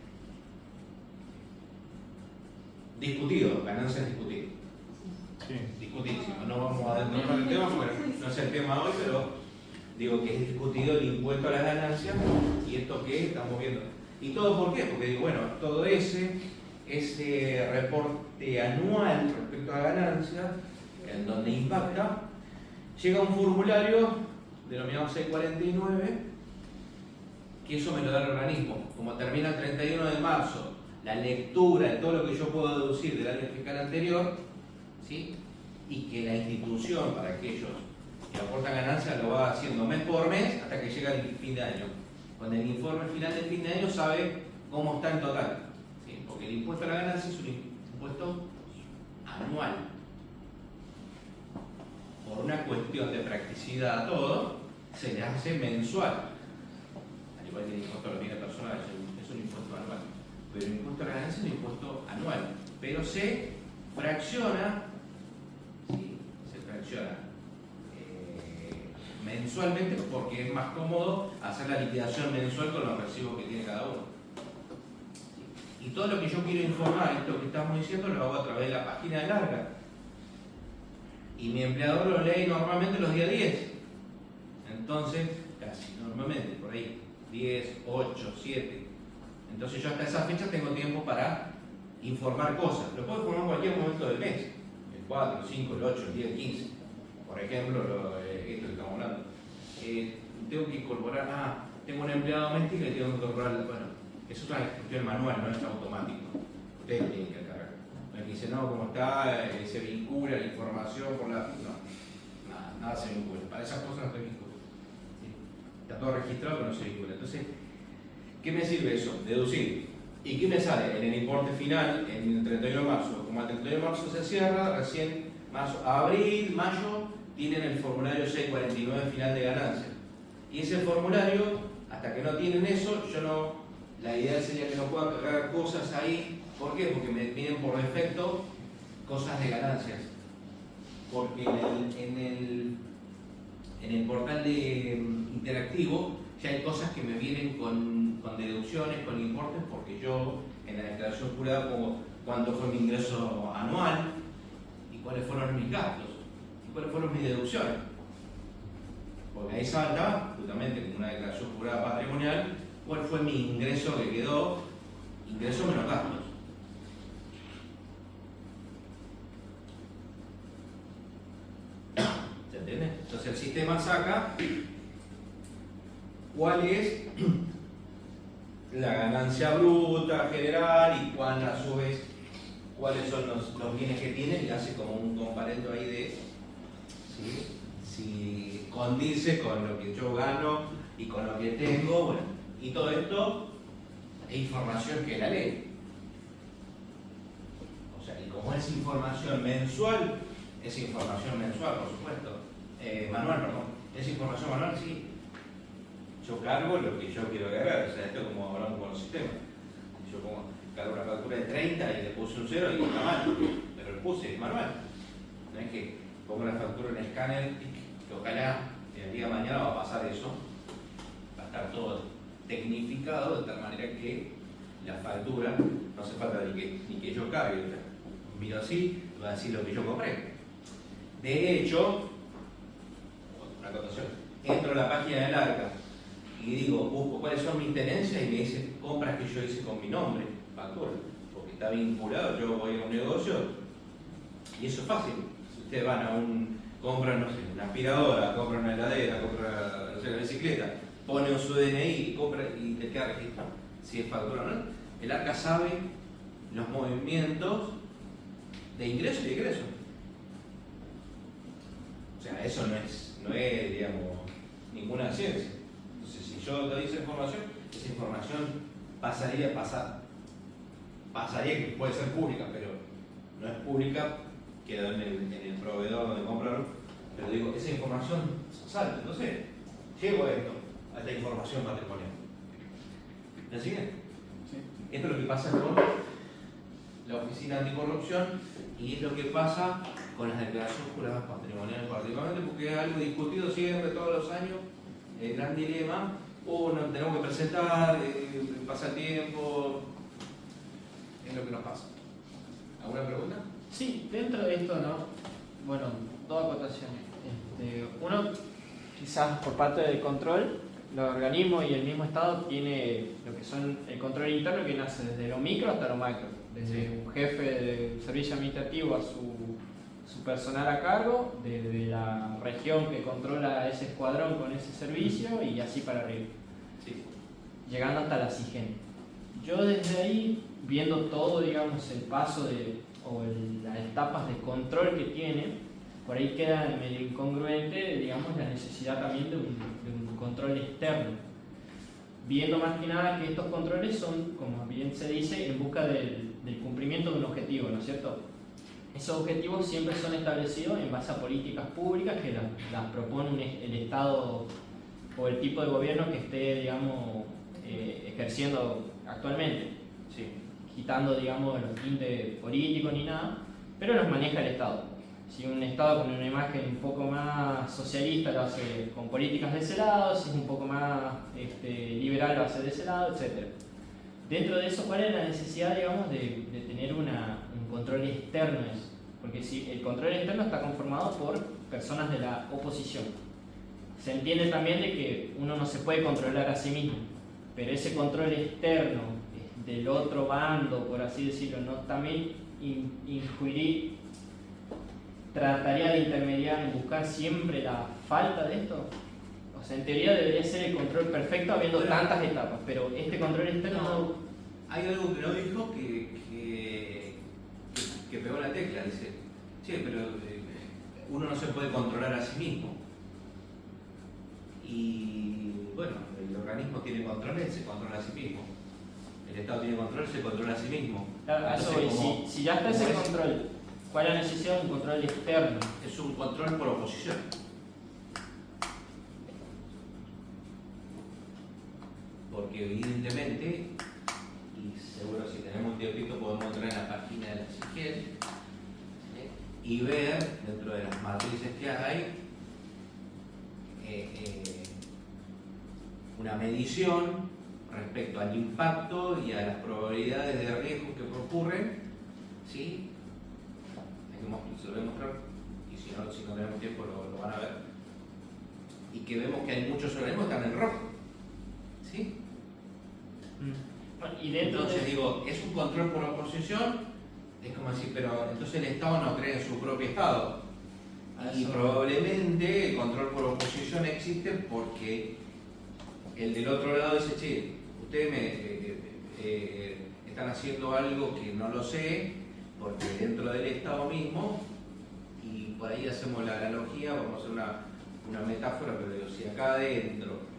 Discutido, ganancias discutidas.
Sí.
Discutidísimo. No vamos a adentrar en el tema porque no es el tema hoy, pero digo que es discutido el impuesto a las ganancias y esto que estamos viendo. ¿Y todo por qué? Porque digo, bueno, todo ese reporte anual respecto a ganancias en donde impacta, llega un formulario denominado C49, que eso me lo da el organismo. Como termina el 31 de marzo, la lectura de todo lo que yo puedo deducir del año fiscal anterior, ¿sí? Y que la institución, para aquellos que aportan ganancias, lo va haciendo mes por mes hasta que llega el fin de año. Con el informe final del fin de año sabe cómo está en total, ¿sí? Porque el impuesto a la ganancia es un impuesto anual. Por una cuestión de practicidad a todo, se le hace mensual. Al igual que el impuesto a la vida personal es un impuesto anual. Pero el impuesto a la ganancia es un impuesto anual. Pero se fracciona, ¿sí? Se fracciona mensualmente porque es más cómodo hacer la liquidación mensual con los recibos que tiene cada uno. Y todo lo que yo quiero informar, esto que estamos diciendo, lo hago a través de la página de larga. Y mi empleador lo lee normalmente los días 10. Entonces, casi normalmente, por ahí, 10, 8, 7. Entonces yo hasta esa fecha tengo tiempo para informar cosas. Lo puedo informar en cualquier momento del mes. El 4, el 5, el 8, el 10, el 15. Por ejemplo, esto que estamos hablando. Tengo que incorporar, tengo una empleada doméstica y tengo que incorporar, bueno, eso es una cuestión manual, no es automático. Ustedes lo tienen que cargar. No es que dice, no, como está, se vincula la información por la... No, nada se vincula. Para esas cosas no se vincula. ¿Sí? Está todo registrado, pero no se vincula. Entonces, ¿qué me sirve eso? Deducir. ¿Y qué me sale? En el importe final, en el 31 de marzo. Como el 31 de marzo se cierra, recién marzo, abril, mayo, tienen el formulario 649 final de ganancia. Y ese formulario, hasta que no tienen eso, yo no, la idea sería que no pueda cargar cosas ahí. ¿Por qué? Porque me piden por defecto cosas de ganancias. Porque en el portal de interactivo ya hay cosas que me vienen con deducciones, con importes, porque yo en la declaración jurada pongo cuánto fue mi ingreso anual y cuáles fueron mis gastos y cuáles fueron mis deducciones. Porque ahí salta, justamente como una declaración jurada patrimonial, cuál fue mi ingreso que quedó, ingreso menos gastos. ¿Se entiende? Entonces el sistema saca cuál es la ganancia bruta general y cuál a su vez cuáles son los bienes que tiene y hace como un comparendo ahí de si condice con lo que yo gano y con lo que tengo, bueno, y todo esto es información que la ley. O sea, y como es información mensual, por supuesto, manual, perdón, es información manual, sí. Yo cargo lo que yo quiero cargar, o sea, esto es como hablamos con los sistemas. Yo cargo una factura de 30 y le puse un 0 y está mal, pero le puse, es manual. No es que pongo la factura en el escáner y que ojalá el día de mañana va a pasar eso, va a estar todo tecnificado de tal manera que la factura no hace falta ni que yo cargue. O sea, miro así, va a decir lo que yo compré. De hecho, una acotación, entro a la página del ARCA y digo, busco cuáles son mis tenencias y me dice compras que yo hice con mi nombre, factura, porque está vinculado, yo voy a un negocio y eso es fácil. Si ustedes van a compran, no sé, una aspiradora, compran una heladera, compran, no sé, una bicicleta, ponen su DNI y compra y te queda registrado. Si es factura o no, el ARCA sabe los movimientos de ingreso y egreso. O sea, eso no es, digamos, ninguna ciencia. Entonces, si yo doy esa información pasaría que puede ser pública, pero no es pública, queda en el proveedor donde compraron, pero digo, esa información sale. Entonces, llego a esta información patrimonial. ¿Me siguen? Sí. Esto es lo que pasa con la Oficina Anticorrupción y es lo que pasa con las declaraciones juradas patrimoniales, particularmente porque es algo discutido siempre, todos los años, el gran dilema, tenemos que presentar, pasa el tiempo, es lo que nos pasa. ¿Alguna pregunta?
Sí, dentro de esto, ¿no? Bueno, dos acotaciones. Uno, quizás por parte del control, los organismos y el mismo Estado tiene lo que son el control interno que nace desde lo micro hasta lo macro, desde un jefe de servicio administrativo a su su personal a cargo, desde la región que controla ese escuadrón con ese servicio y así para arriba,
Sí.
llegando hasta la CIGEN. Yo desde ahí, viendo todo, digamos, el paso las etapas de control que tiene, por ahí queda medio incongruente, digamos, la necesidad también de un control externo. Viendo más que nada que estos controles son, como bien se dice, en busca del cumplimiento de un objetivo, ¿no es cierto? Esos objetivos siempre son establecidos en base a políticas públicas que las propone el Estado o el tipo de gobierno que esté, digamos, ejerciendo actualmente,
Sí.
quitando, digamos, los tintes políticos ni nada, pero los maneja el Estado. Si un Estado con una imagen un poco más socialista lo hace con políticas de ese lado, si es un poco más liberal lo hace de ese lado, etc. Dentro de eso, ¿cuál es la necesidad, digamos, de tener un control externo de eso? Porque si el control externo está conformado por personas de la oposición. Se entiende también de que uno no se puede controlar a sí mismo, pero ese control externo del otro bando, por así decirlo, ¿no? También trataría de intermediar en buscar siempre la falta de esto. O sea, en teoría debería ser el control perfecto habiendo tantas etapas, pero este control externo no.
Hay algo que no dijo que pegó la tecla, dice, che, pero uno no se puede controlar a sí mismo. Y bueno, el organismo tiene control, él se controla a sí mismo. El Estado tiene control, se controla a sí mismo.
Claro, a eso voy. Si ya está ese control, ¿cuál es la necesidad de un control externo?
Es un control por oposición. Porque evidentemente, y seguro si tenemos un tiempito podemos entrar en la página de la CIGEN y ver dentro de las matrices que hay una medición respecto al impacto y a las probabilidades de riesgo que ocurren, ¿sí? Se lo voy a mostrar y si no tenemos tiempo lo van a ver. Y que vemos que hay muchos organismos que están en rojo, ¿sí?
Bueno, y dentro
entonces digo, es un control por oposición, es como decir, pero entonces el Estado no cree en su propio Estado. Y probablemente el control por oposición existe porque el del otro lado dice, che, ustedes están haciendo algo que no lo sé, porque dentro del Estado mismo, y por ahí hacemos la analogía, vamos a hacer una metáfora, pero digo, si acá adentro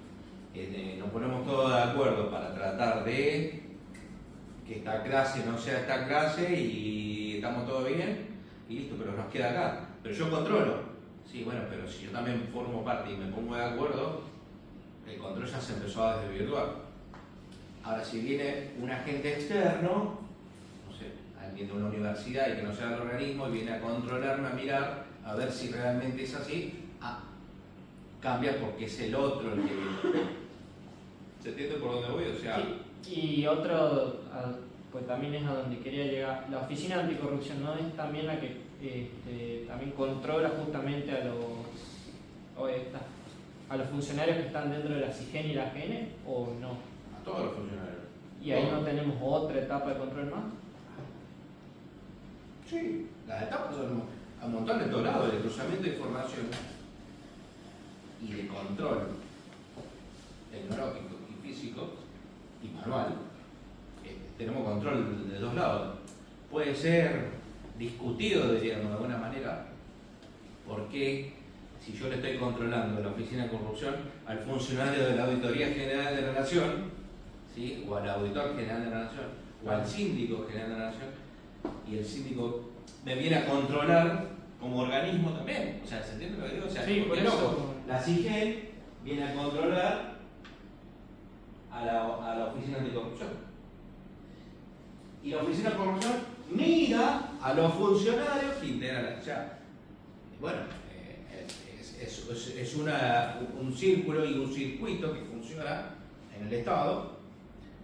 nos ponemos todos de acuerdo para tratar de que esta clase no sea esta clase y estamos todos bien, y listo, pero nos queda acá. Pero yo controlo. Sí, bueno, pero si yo también formo parte y me pongo de acuerdo, el control ya se empezó a desvirtuar. Ahora, si viene un agente externo, no sé, alguien de una universidad y que no sea el organismo, y viene a controlarme, a mirar, a ver si realmente es así, cambia porque es el otro el que viene. ¿Se entiende por dónde voy? O sea,
sí. Y otro, pues también es a donde quería llegar. La Oficina Anticorrupción no es también la que también controla justamente a los funcionarios que están dentro de la CIGEN y la AGN, ¿o no?
a todos los funcionarios.
¿Y ahí no tenemos otra etapa de control más?
Sí, las etapas son a un montón de todos lados, de cruzamiento de información y de control tecnológico y físico y manual. Tenemos control de dos lados. Puede ser discutido, diríamos de alguna manera, porque si yo le estoy controlando la Oficina de Corrupción al funcionario de la Auditoría General de la Nación, ¿sí? O al Auditor General de la Nación, o al Síndico General de la Nación, y el síndico me viene a controlar como organismo también. O sea, ¿se entiende lo que digo? O sea,
sí, por eso.
La CIGEN viene a controlar a la Oficina Anticorrupción. Y la Oficina de Corrupción mira a los funcionarios que integran la... O sea, bueno, es un círculo y un circuito que funciona en el Estado,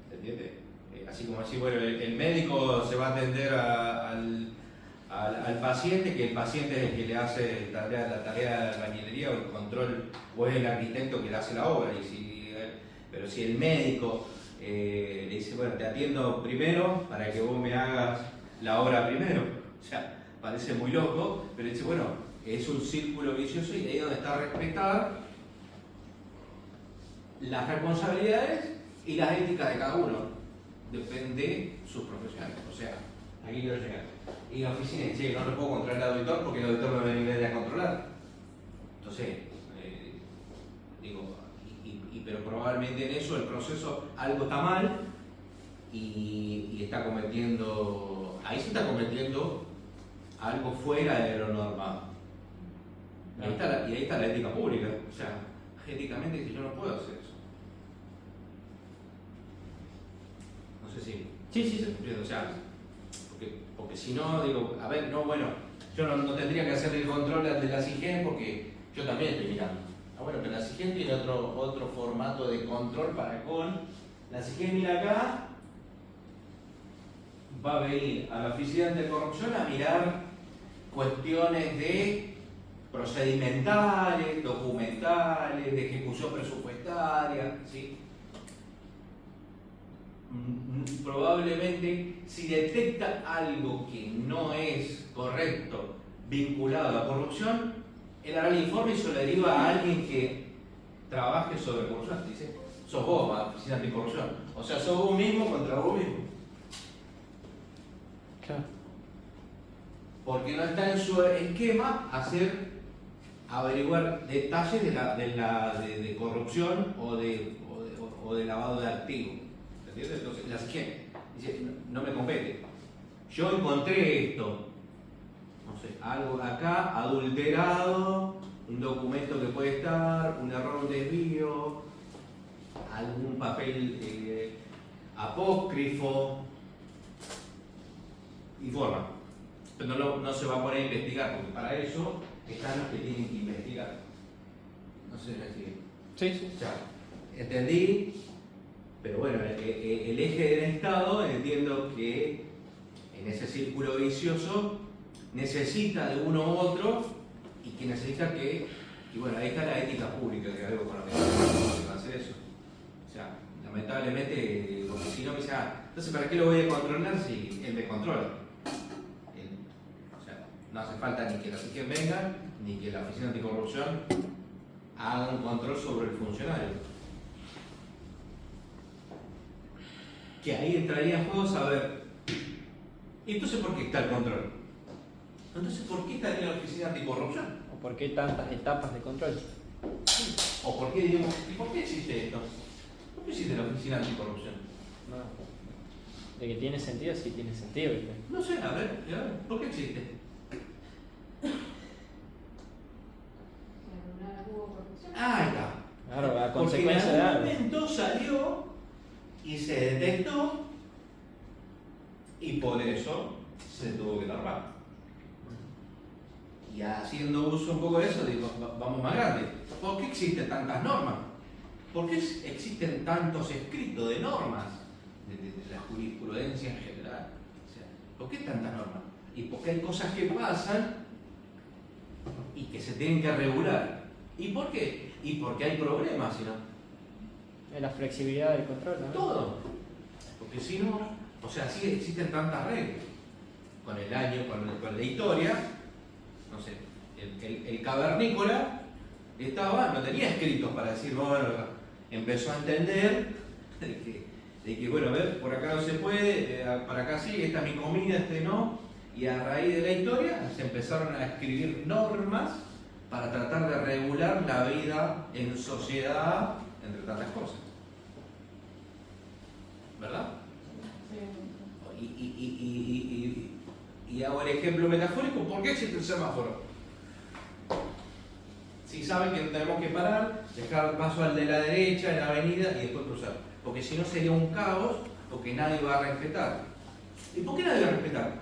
¿se entiende? Así como decir, bueno, el médico se va a atender al paciente, que el paciente es el que le hace la tarea de albañilería o el control, o es el arquitecto que le hace la obra. Pero si el médico le dice, bueno, te atiendo primero para que vos me hagas la obra primero, o sea, parece muy loco, pero dice, bueno, es un círculo vicioso y ahí es donde está respetar las responsabilidades y las éticas de cada uno. Depende de sus profesionales. O sea, aquí quiero llegar. Y la oficina dice, no le puedo controlar al auditor porque el auditor me va a venir a controlar. Entonces, digo, pero probablemente en eso el proceso algo está mal y está cometiendo, ahí se está cometiendo algo fuera de lo normado. Y ahí está la ética pública. O sea, éticamente dice, yo no puedo hacer eso. No sé si...
Sí.
O sea, porque si no, digo, a ver, no, bueno, yo no tendría que hacer el control de la SIGEN porque yo también estoy mirando. Ah, bueno, pero la SIGEN tiene otro formato de control para con... La SIGEN mira acá, va a venir a la Oficina Anticorrupción a mirar cuestiones de procedimentales, documentales, de ejecución presupuestaria, ¿sí? Probablemente si detecta algo que no es correcto vinculado a corrupción, él hará el informe y se lo deriva a alguien que trabaje sobre corrupción. Dice, sos vos, la Oficina Anticorrupción. O sea, sos vos mismo contra vos mismo.
Claro.
Porque no está en su esquema averiguar detalles de corrupción o de lavado de activos. ¿Entiendes? Entonces, la SIGEN dice, no me compete. Yo encontré esto, no sé, algo acá adulterado, un documento que puede estar, un error, un desvío, algún papel apócrifo, informa. Pero no se va a poner a investigar, porque para eso están los que tienen que investigar. No sé si me sigue.
Sí.
O sea, entendí, pero bueno, el eje del Estado, entiendo que en ese círculo vicioso necesita de uno u otro y que necesita que, y bueno, ahí está la ética pública, que es algo con lo que va a hacer eso. O sea, lamentablemente, porque si no me dice, entonces ¿para qué lo voy a controlar si él me controla? O sea, no hace falta ni que la SIGEN venga, ni que la Oficina Anticorrupción haga un control sobre el funcionario. Que ahí entraría en juego saber, entonces ¿por qué está el control? Entonces ¿por qué estaría la Oficina Anticorrupción?
¿O por qué tantas etapas de control?
¿O por qué diríamos, ¿y por qué existe esto? ¿Por qué existe la Oficina Anticorrupción?
No. De que tiene sentido, sí tiene sentido, ¿viste?
No sé, a ver, ¿por qué existe? Ahí está.
Claro, a
Porque en
consecuencia de
algún
algo.
momento salió y se detectó y por eso se tuvo que tapar. Y haciendo uso un poco de eso, digo, vamos más grande. ¿Por qué existen tantas normas? ¿Por qué existen tantos escritos de normas de la jurisprudencia en general? O sea, ¿por qué tantas normas? Y porque hay cosas que pasan y que se tienen que regular. ¿Y por qué? Y porque hay problemas, si no.
Es la flexibilidad del control, ¿no?
Todo. Porque si no, o sea, sí existen tantas reglas. Con el año, con la historia, no sé, el cavernícola no tenía escritos para decir, bueno, empezó a entender de que bueno, a ver, por acá no se puede, para acá sí, esta es mi comida, este no. Y a raíz de la historia se empezaron a escribir normas para tratar de regular la vida en sociedad, entre tantas cosas. ¿Verdad? Y hago el ejemplo metafórico, ¿por qué existe el semáforo? Si saben que tenemos que parar, dejar paso al de la derecha en la avenida y después cruzar. Porque si no sería un caos, porque nadie va a respetar. ¿Y por qué nadie va a respetar?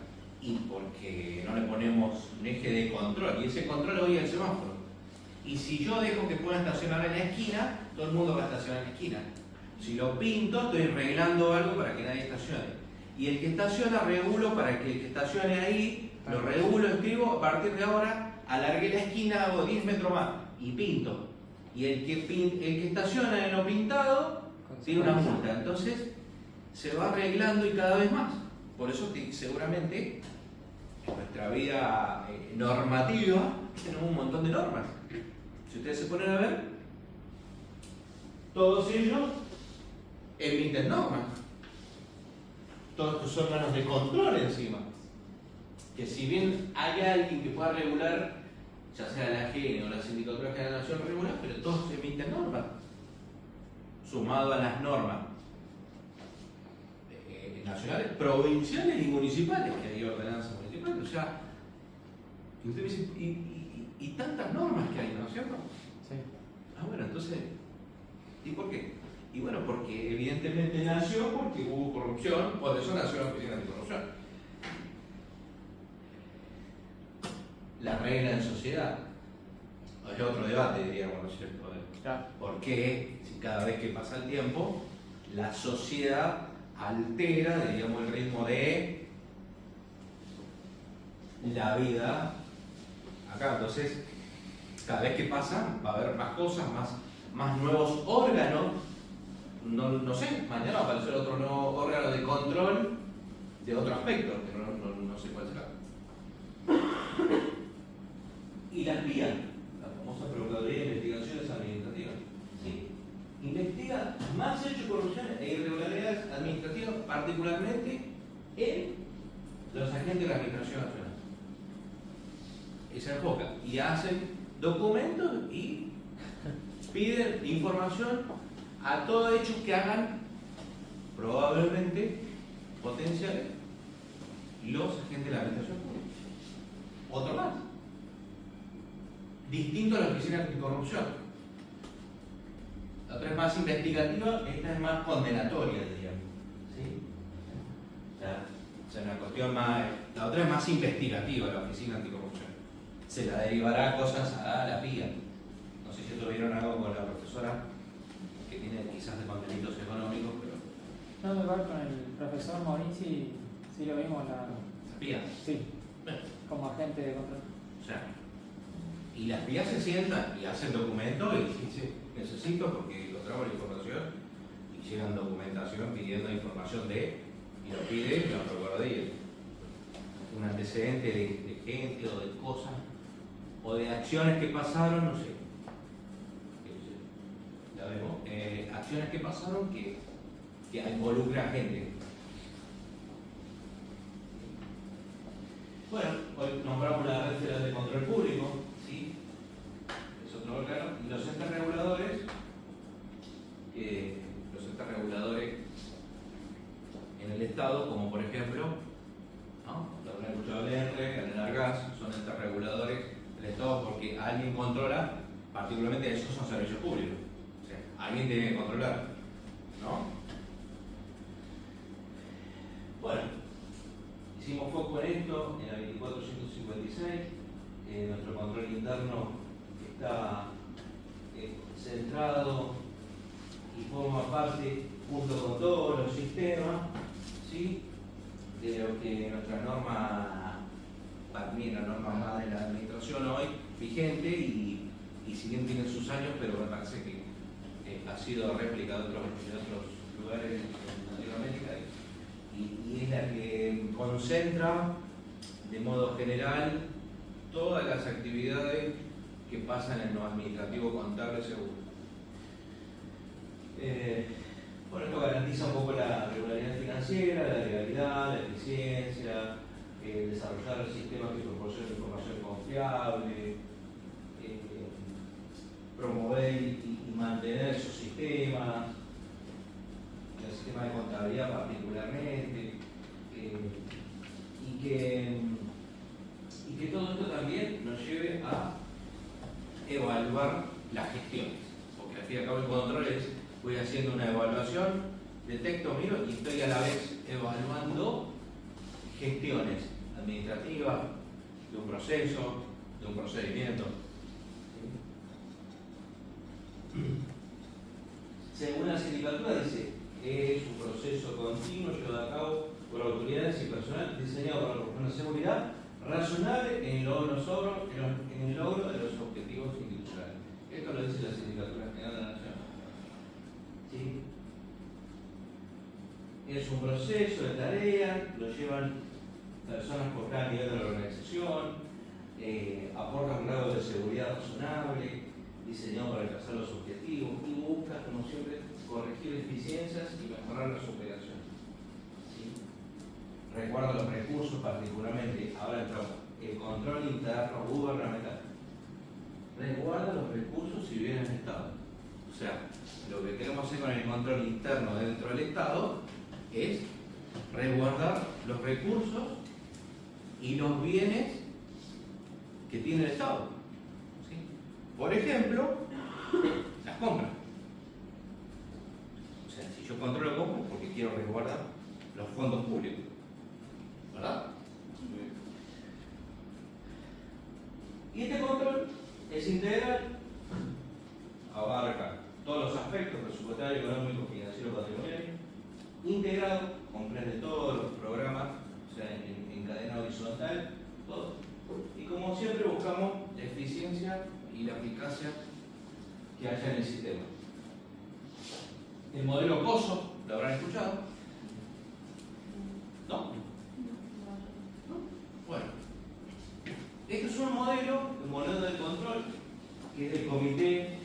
Y porque no le ponemos un eje de control, y ese control hoy es el semáforo. Y si yo dejo que puedan estacionar en la esquina, todo el mundo va a estacionar en la esquina. Si lo pinto, estoy arreglando algo para que nadie estacione. Y el que estaciona, regulo para que el que estacione ahí, lo regulo, escribo, a partir de ahora, alargué la esquina, hago 10 metros más y pinto. Y el que estaciona en lo pintado, tiene una multa. Entonces, se va arreglando y cada vez más. Por eso seguramente en nuestra vida normativa tenemos un montón de normas. Si ustedes se ponen a ver, todos ellos emiten normas. Todos estos órganos de control encima. Que si bien hay alguien que pueda regular, ya sea la AGN o la Sindicatura General de la Nación regular, pero todos emiten normas. Sumado a las normas nacionales, provinciales y municipales, que hay ordenanzas municipales. O sea, y usted me dice, y tantas normas que hay, ¿no es cierto?
Sí.
Ah, bueno, entonces, ¿y por qué? Y bueno, porque evidentemente nació porque hubo corrupción, por eso nació la Oficina Anticorrupción. La regla en sociedad, es otro debate, diríamos, ¿no es cierto?
Claro.
¿Por qué, si cada vez que pasa el tiempo, la sociedad altera, diríamos, el ritmo de la vida acá? Entonces, cada vez que pasa, va a haber más cosas, más nuevos órganos. No sé, mañana va a aparecer otro nuevo órgano de control de otro aspecto, que no sé cuál será. Y las PIA, la famosa Procuraduría de Investigaciones Administrativas, ¿sí? Investiga más hechos de corrupción e irregularidades administrativas, particularmente en los agentes de la Administración Nacional. Y se enfoca y hacen documentos y piden información a todos hechos que hagan probablemente potenciales los agentes de la Administración Pública. Otro más. Distinto a la Oficina Anticorrupción. La otra es más investigativa, esta es más condenatoria, diríamos. ¿Sí? O sea, una cuestión más. La otra es más investigativa, la Oficina Anticorrupción. Se la derivará cosas a la PIA. No sé si tuvieron algo con la profesora que tiene quizás de contenidos económicos, pero.
No, igual con el profesor Maurici, sí lo vimos la
PIA.
sí,
Bueno,
como agente de control.
o sea, y las PIA se sientan y hacen documentos y dicen, necesito porque encontramos la información y llegan documentación pidiendo información de, y lo pide la Procuraduría. Un antecedente de gente o de cosas o de acciones que pasaron, no sé. Ya vemos, acciones que pasaron que involucran gente. Bueno, hoy nombramos la Red Federal de Control Público, ¿sí? Es otro órgano. Y los entes reguladores, en el Estado, como por ejemplo, ¿no? Lo habrán escuchado el ENRE, el Argas, son entes reguladores del Estado porque alguien controla, particularmente esos son servicios públicos. O sea, alguien tiene que controlar, ¿no? Bueno, hicimos foco en esto, en la 2456, nuestro control interno está centrado y forma parte, junto con todos los sistemas, ¿sí? De lo que nuestra norma, para mí la norma más de la administración hoy, vigente y si bien tiene sus años, pero me parece que ha sido réplica de otros lugares en Latinoamérica. Y es la que concentra de modo general todas las actividades que pasan en lo administrativo, contable, seguro. Bueno, esto garantiza un poco la regularidad financiera, la legalidad, la eficiencia, desarrollar sistemas que proporcionen información confiable, promover y mantener esos sistemas, el sistema de contabilidad particularmente, y que todo esto también nos lleve a evaluar las gestiones, porque al fin y al cabo el control es, voy haciendo una evaluación, detecto, miro y estoy a la vez evaluando gestiones administrativas de un proceso, de un procedimiento. Según la sindicatura dice, es un proceso continuo llevado a cabo por autoridades y personal diseñado para proporcionar seguridad razonable en el logro de los objetivos institucionales. Esto lo dice la Sindicatura General de la Nación. ¿Sí? Es un proceso de tarea, lo llevan personas por cada nivel de la organización, aporta un grado de seguridad razonable, diseñado para alcanzar los objetivos y busca, como siempre, corregir deficiencias y mejorar las operaciones. ¿Sí? Recuerda los recursos, particularmente, ahora entramos, el control interno gubernamental. Resguarda los recursos si bien en Estado. O sea, lo que queremos hacer con el control interno dentro del Estado es resguardar los recursos y los bienes que tiene el Estado. ¿Sí? Por ejemplo, las compras. O sea, si yo controlo compras es porque quiero resguardar los fondos públicos. ¿Verdad? Y este control es integral, abarca todos los aspectos presupuestario, económico, financiero, patrimonial, integrado, comprende todos los programas, o sea, en cadena horizontal, todo. Y como siempre buscamos la eficiencia y la eficacia que haya en el sistema. El modelo COSO, ¿lo habrán escuchado? ¿No? Bueno, este es un modelo, el modelo del control, que es del Comité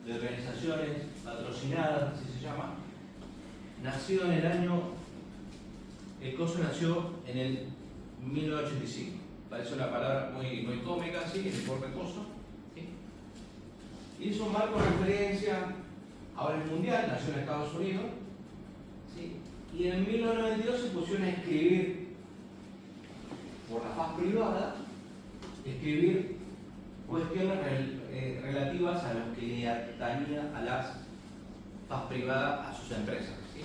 de Organizaciones Patrocinadas, así se llama. Nació en el año, el COSO nació en el 1985. Parece una palabra muy cómica, ¿sí? El informe COSO. ¿Sí? Y es un marco de referencia, ahora es mundial, nació en Estados Unidos. ¿Sí? Y en 1992 se pusieron a escribir, por la faz privada, escribir cuestiones relativas a lo que le atañía a las faz privadas a sus empresas, ¿sí?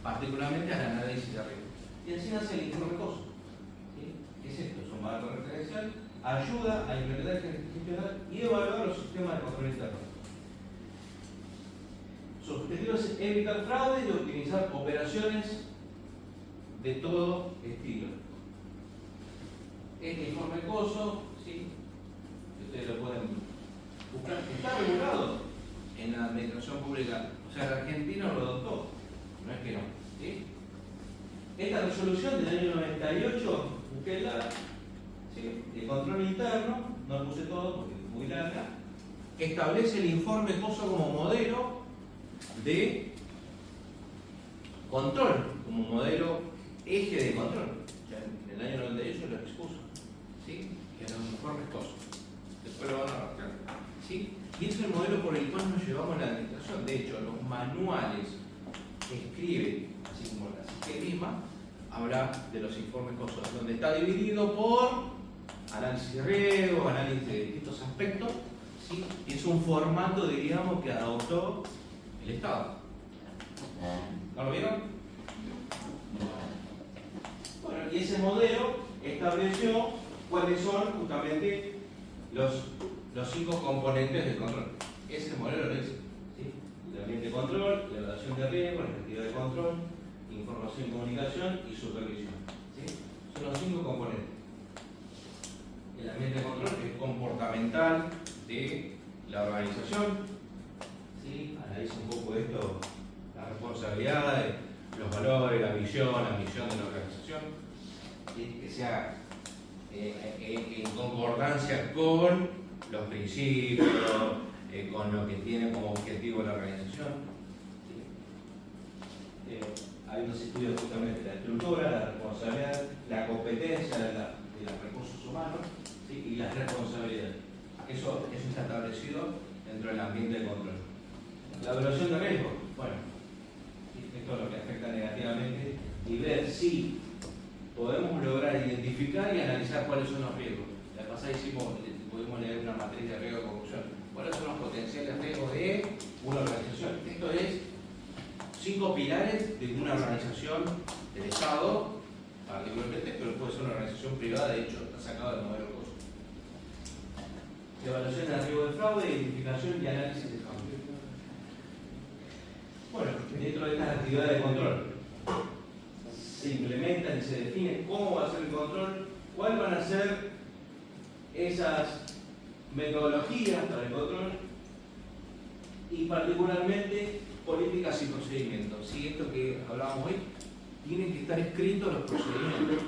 Particularmente al análisis de riesgo. Y así nace el informe COSO. ¿Sí? ¿Qué es esto? Es un marco referencial, ayuda a implementar, gestionar y evaluar los sistemas de control interno. Su objetivo es evitar fraude y optimizar operaciones de todo estilo. Este informe COSO, ¿sí? Ustedes lo pueden buscar, está regulado en la administración pública, o sea, el argentino lo adoptó, no es que no. ¿Sí? Esta resolución del año 98, busquenla, ¿sí? De control interno, no lo puse todo porque es muy larga, establece el informe COSO como modelo de control, como modelo eje de control. Ya en el año 98 lo expuso, ¿sí? Que eran los informes COSO. Después lo van a arrastrar. ¿Sí? Y ese es el modelo por el cual nos llevamos la administración. De hecho, los manuales que escribe, así como la CIG misma, habla de los informes COSO, donde está dividido por análisis de riesgo, análisis de distintos aspectos, ¿sí? Y es un formato, diríamos, que adoptó el Estado. ¿No lo vieron? Bueno, y ese modelo estableció cuáles son justamente los 5 componentes del control. Ese modelo lo dice, ¿sí? El ambiente de control, la evaluación de riesgo, la efectividad de control, información y comunicación y supervisión. ¿Sí? Son los 5 componentes. El ambiente de control es comportamental de la organización. ¿Sí? Analiza un poco esto, la responsabilidad, los valores, la misión de la organización. ¿Sí? Que sea en concordancia con los principios, con lo que tiene como objetivo la organización. ¿Sí? Hay unos estudios justamente de la estructura, la responsabilidad, la competencia de los recursos humanos, ¿sí? Y las responsabilidades. Eso está establecido dentro del ambiente de control. La evaluación de riesgo, bueno, esto es lo que afecta negativamente y ver si podemos lograr identificar y analizar cuáles son los riesgos. La pasada pudimos leer una matriz de riesgo de corrupción. ¿Cuáles son los potenciales riesgos de una organización? Esto es 5 pilares de una organización del Estado, particularmente, pero puede ser una organización privada, de hecho, está sacado del modelo COSO. Evaluación de riesgo de fraude, identificación y análisis de fraude. Bueno, dentro de estas actividades de control, se implementan y se define cómo va a ser el control, cuáles van a ser esas metodologías para el control y particularmente políticas y procedimientos. ¿Sí? Esto que hablábamos hoy, tienen que estar escritos los procedimientos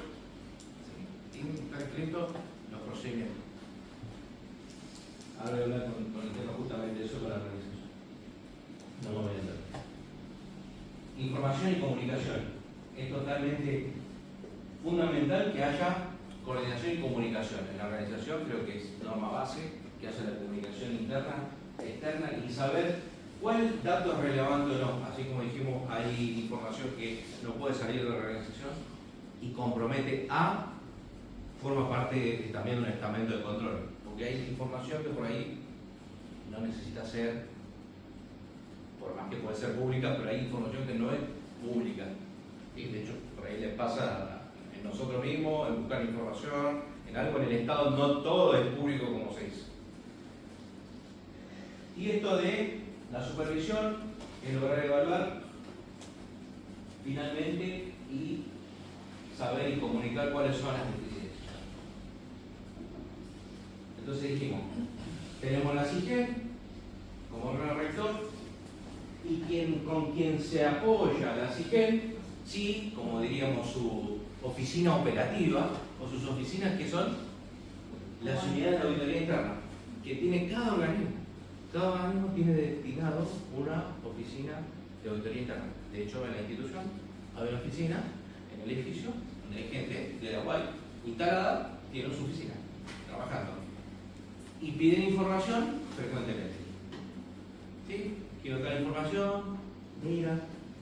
sin estar escrito los procedimientos. Ahora voy a hablar con el tema justamente de eso con la organización. No me voy a entrar. Información y comunicación. Es totalmente fundamental que haya coordinación y comunicación. En la organización creo que es norma base que haya la comunicación interna, externa y saber cuál dato es relevante o no. Así como dijimos, hay información que no puede salir de la organización y compromete a, forma parte también de un estamento de control. Porque hay información que por ahí no necesita ser, por más que puede ser pública, pero hay información que no es pública. Y de hecho, por ahí les pasa en nosotros mismos, en buscar información, en algo en el Estado, no todo es público como se dice. Y esto de la supervisión es lograr evaluar finalmente y saber y comunicar cuáles son las deficiencias. Entonces dijimos, tenemos la SIGEN como órgano rector y con quien se apoya la SIGEN, sí, como diríamos, su oficina operativa o sus oficinas que son las unidades de auditoría interna que tiene cada organismo. Cada organismo tiene destinado una oficina de auditoría interna. De hecho, en la institución hay una oficina en el edificio donde hay gente de la UAI instalada, tiene su oficina, trabajando. Y piden información frecuentemente. ¿Sí? Quiero otra información, mira.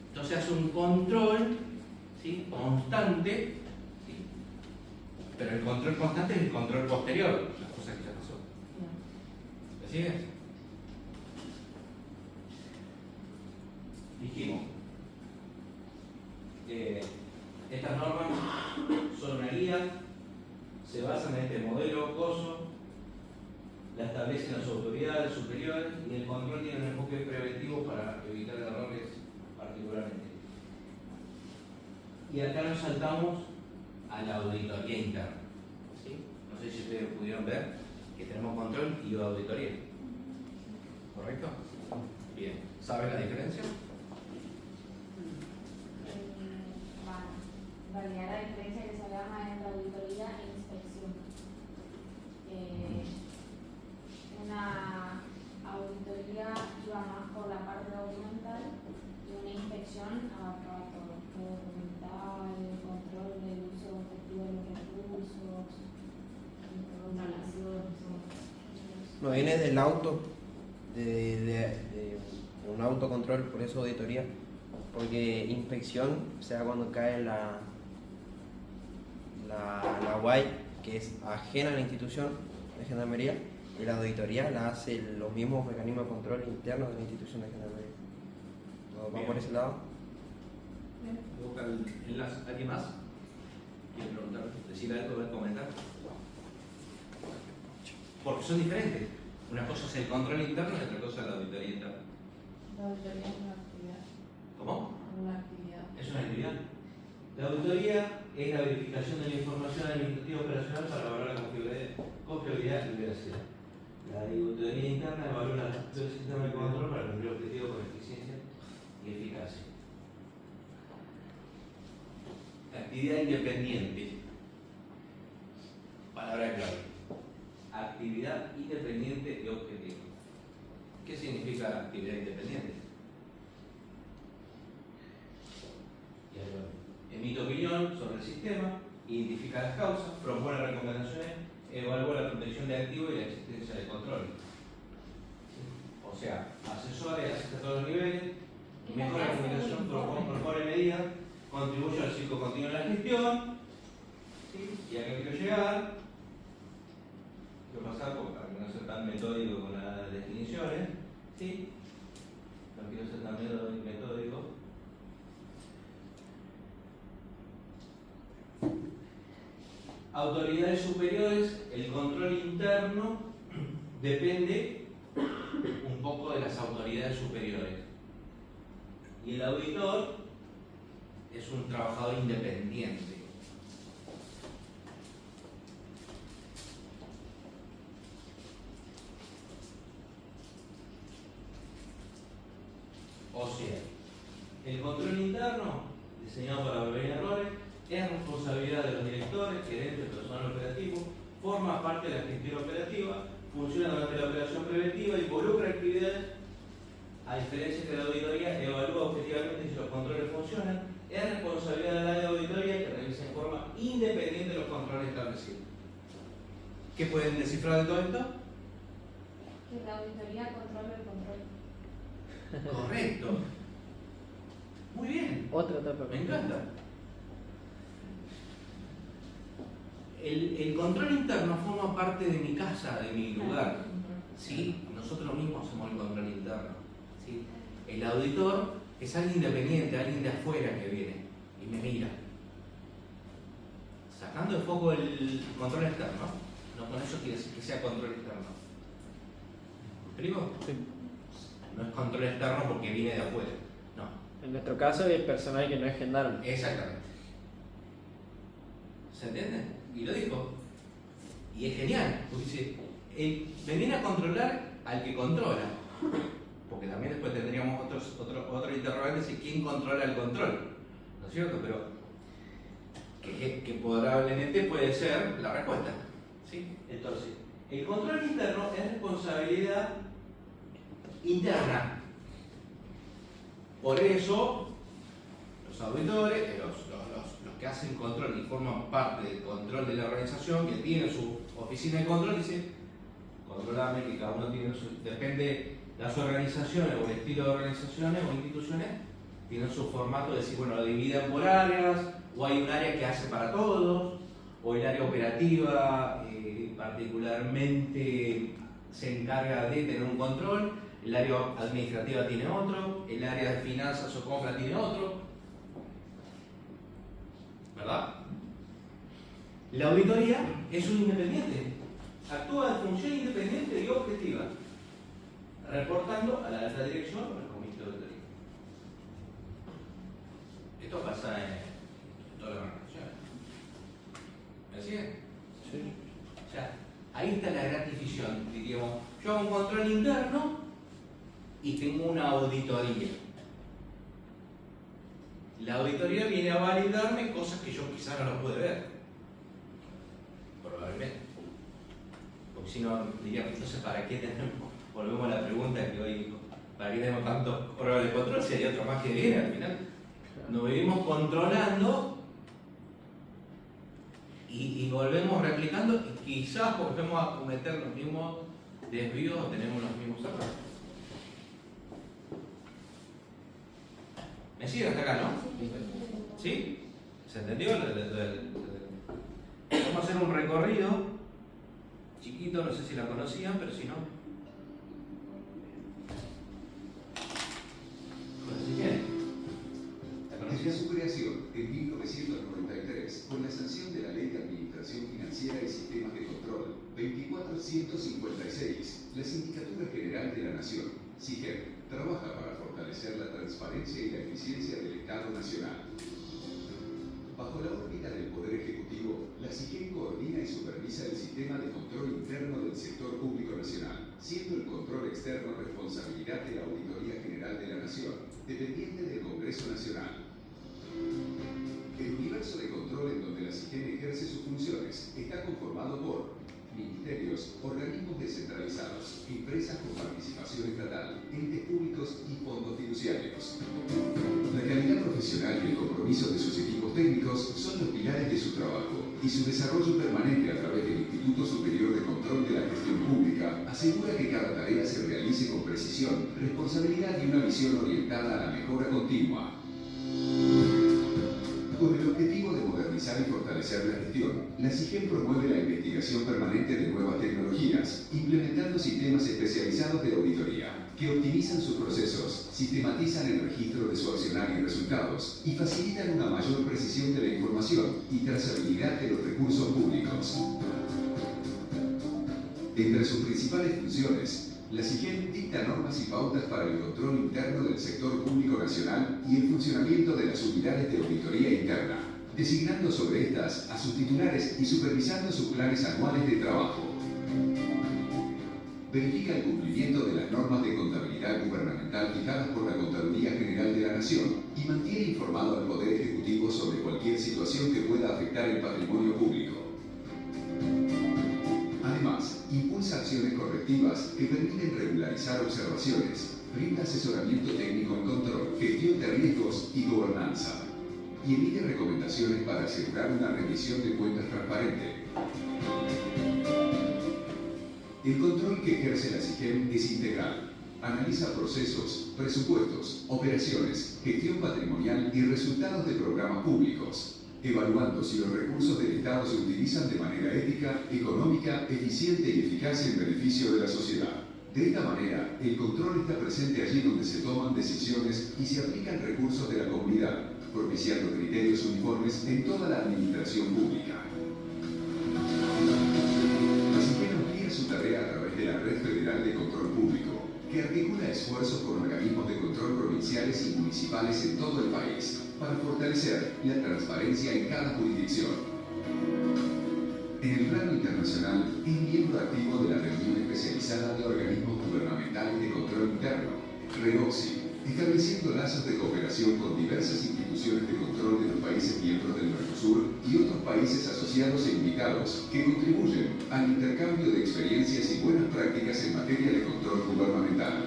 Entonces hace un control, ¿sí?, constante, ¿sí? Pero el control constante es el control posterior, las cosas que ya pasó. ¿Me sigues? Dijimos, estas normas son una guía, se basan en este modelo COSO, la establecen las autoridades superiores y el control tiene un enfoque preventivo para evitar errores particularmente. Y acá nos saltamos a la auditoría interna. ¿Sí? No sé si ustedes pudieron ver que tenemos control y auditoría. ¿Correcto? Bien. ¿Saben la diferencia?
En realidad la diferencia que se llama es la auditoría e inspección. Una auditoría iba más por la parte documental y una inspección abarcaba todo: lo documental, el control del uso efectivo de los recursos, instalaciones.
No viene del auto, de un autocontrol, por eso auditoría, porque inspección, o sea, cuando cae la UAI, que es ajena a la institución de gendarmería, y la auditoría la hace los mismos mecanismos de control internos de la institución de gendarmería. ¿Va por ese lado?
Busca el enlace. ¿Alguien más? ¿Quiere preguntar? ¿Decir algo? ¿Ver? ¿Comentar? Porque son diferentes. Una cosa es el control interno y otra cosa es la auditoría interna.
La auditoría es una actividad.
¿Cómo?
Una actividad.
Es una actividad. La auditoría es la verificación de la información administrativa operacional para evaluar la confiabilidad y veracidad. La auditoría interna evalúa la estructura del sistema de control para cumplir objetivos con eficiencia y eficacia. Actividad independiente. Palabra clave. Actividad independiente de objetivo. ¿Qué significa actividad independiente? Emite opinión sobre el sistema, identifica las causas, propone recomendaciones, evalúa la protección de activos y la existencia de control. O sea, asesora y asiste a todos los niveles, mejora la comunicación, propone medidas, contribuye al ciclo continuo de la gestión, ¿sí? Y a qué quiero llegar. Quiero pasar para no ser tan metódico con las definiciones, ¿sí? No quiero ser tan metódico. Autoridades superiores, el control interno depende un poco de las autoridades superiores. Y el auditor es un trabajador independiente. O sea, el control interno, diseñado para prevenir errores, es responsabilidad de los directores, gerentes, personal
forma parte de la gestión operativa, funciona durante la operación preventiva, involucra actividades, a diferencia de la auditoría, evalúa objetivamente si los controles funcionan, es responsabilidad del área de auditoría que revisa en forma independiente los controles establecidos. ¿Qué pueden descifrar de todo esto?
Que la auditoría controla el control.
Correcto. Muy bien.
Otra etapa.
Me encanta. El control interno forma parte de mi casa, de mi lugar. ¿Sí? Nosotros mismos hacemos el control interno. ¿Sí? El auditor es alguien independiente, alguien de afuera que viene y me mira. Sacando de foco el control externo, no con eso quiere decir que sea control externo. ¿Me explico?
Sí.
No es control externo porque viene de afuera. No.
En nuestro caso es personal que no es gendarme.
Exactamente. ¿Se entiende? Y lo dijo. Y es genial. Porque dice, me viene a controlar al que controla. Porque también después tendríamos otro interrogante si quién controla el control. ¿No es cierto? Pero que probablemente puede ser la respuesta. ¿Sí? Entonces, el control interno es responsabilidad interna. Por eso, los auditores, los que hacen control y forman parte del control de la organización, que tienen su oficina de control, dicen, controlame, que cada uno tiene depende de las organizaciones o el estilo de organizaciones o instituciones, tienen su formato de decir, bueno, lo dividen por áreas, o hay un área que hace para todos, o el área operativa particularmente se encarga de tener un control, el área administrativa tiene otro, el área de finanzas o compra tiene otro. ¿Verdad? La auditoría es un independiente, actúa de función independiente y objetiva, reportando a la alta dirección o al comité de auditoría. Esto pasa en todas las organizaciones. ¿Me siguen?
Sí.
O sea, ahí está la gratificación. Diríamos, yo hago un control interno y tengo una auditoría. La auditoría viene a validarme cosas que yo quizás no las pude ver. Probablemente. Porque si no, diríamos, entonces, ¿para qué tenemos? Volvemos a la pregunta que hoy dijo. ¿Para qué tenemos tantos órganos de control si hay otro más que viene al final? Nos vivimos controlando y volvemos replicando y quizás volvemos a cometer los mismos desvíos o tenemos los mismos errores. ¿Me siguen hasta acá, no? ¿Sí? ¿Se entendió? Vamos a hacer un recorrido chiquito, no sé si la conocían, pero si no.
Desde su creación en 1993, con la sanción de la Ley de Administración Financiera y Sistemas de Control 24156, la Sindicatura General de la Nación, SIGEN, trabaja para fortalecer la transparencia y la eficiencia del Estado Nacional. Bajo la órbita del Poder Ejecutivo, la SIGEN coordina y supervisa el sistema de control interno del sector público nacional, siendo el control externo responsabilidad de la Auditoría General de la Nación, dependiente del Congreso Nacional. El universo de control en donde la SIGEN ejerce sus funciones está conformado por ministerios, organismos descentralizados, empresas con participación estatal, entes públicos y fondos fiduciarios. La calidad profesional y el compromiso de sus equipos técnicos son los pilares de su trabajo, y su desarrollo permanente a través del Instituto Superior de Control de la Gestión Pública asegura que cada tarea se realice con precisión, responsabilidad y una visión orientada a la mejora continua. Con el objetivo de modernizar y fortalecer la gestión, la SIGEN promueve la investigación permanente de nuevas tecnologías, implementando sistemas especializados de auditoría, que optimizan sus procesos, sistematizan el registro de su accionar y resultados, y facilitan una mayor precisión de la información y trazabilidad de los recursos públicos. Entre sus principales funciones, la SIGEN dicta normas y pautas para el control interno del sector público nacional y el funcionamiento de las unidades de auditoría interna, designando sobre estas a sus titulares y supervisando sus planes anuales de trabajo. Verifica el cumplimiento de las normas de contabilidad gubernamental fijadas por la Contraloría General de la Nación y mantiene informado al Poder Ejecutivo sobre cualquier situación que pueda afectar el patrimonio público. colectivas que permiten regularizar observaciones, brinda asesoramiento técnico en control, gestión de riesgos y gobernanza, y emite recomendaciones para asegurar una rendición de cuentas transparente. El control que ejerce la SIGEM es integral. Analiza procesos, presupuestos, operaciones, gestión patrimonial y resultados de programas públicos, evaluando si los recursos del Estado se utilizan de manera ética, económica, eficiente y eficaz en beneficio de la sociedad. De esta manera, el control está presente allí donde se toman decisiones y se aplican recursos de la comunidad, propiciando criterios uniformes en toda la administración pública. La SIGEM amplía su tarea a través de la Red Federal de Control Público, que articula esfuerzos con organismos de control provinciales y municipales en todo el país para fortalecer la transparencia en cada jurisdicción. En el plano internacional, es miembro activo de la reunión especializada de organismos gubernamentales de control interno, REOXI, estableciendo lazos de cooperación con diversas instituciones de control de los países miembros del Mercosur y otros países asociados e invitados que contribuyen al intercambio de experiencias y buenas prácticas en materia de control gubernamental.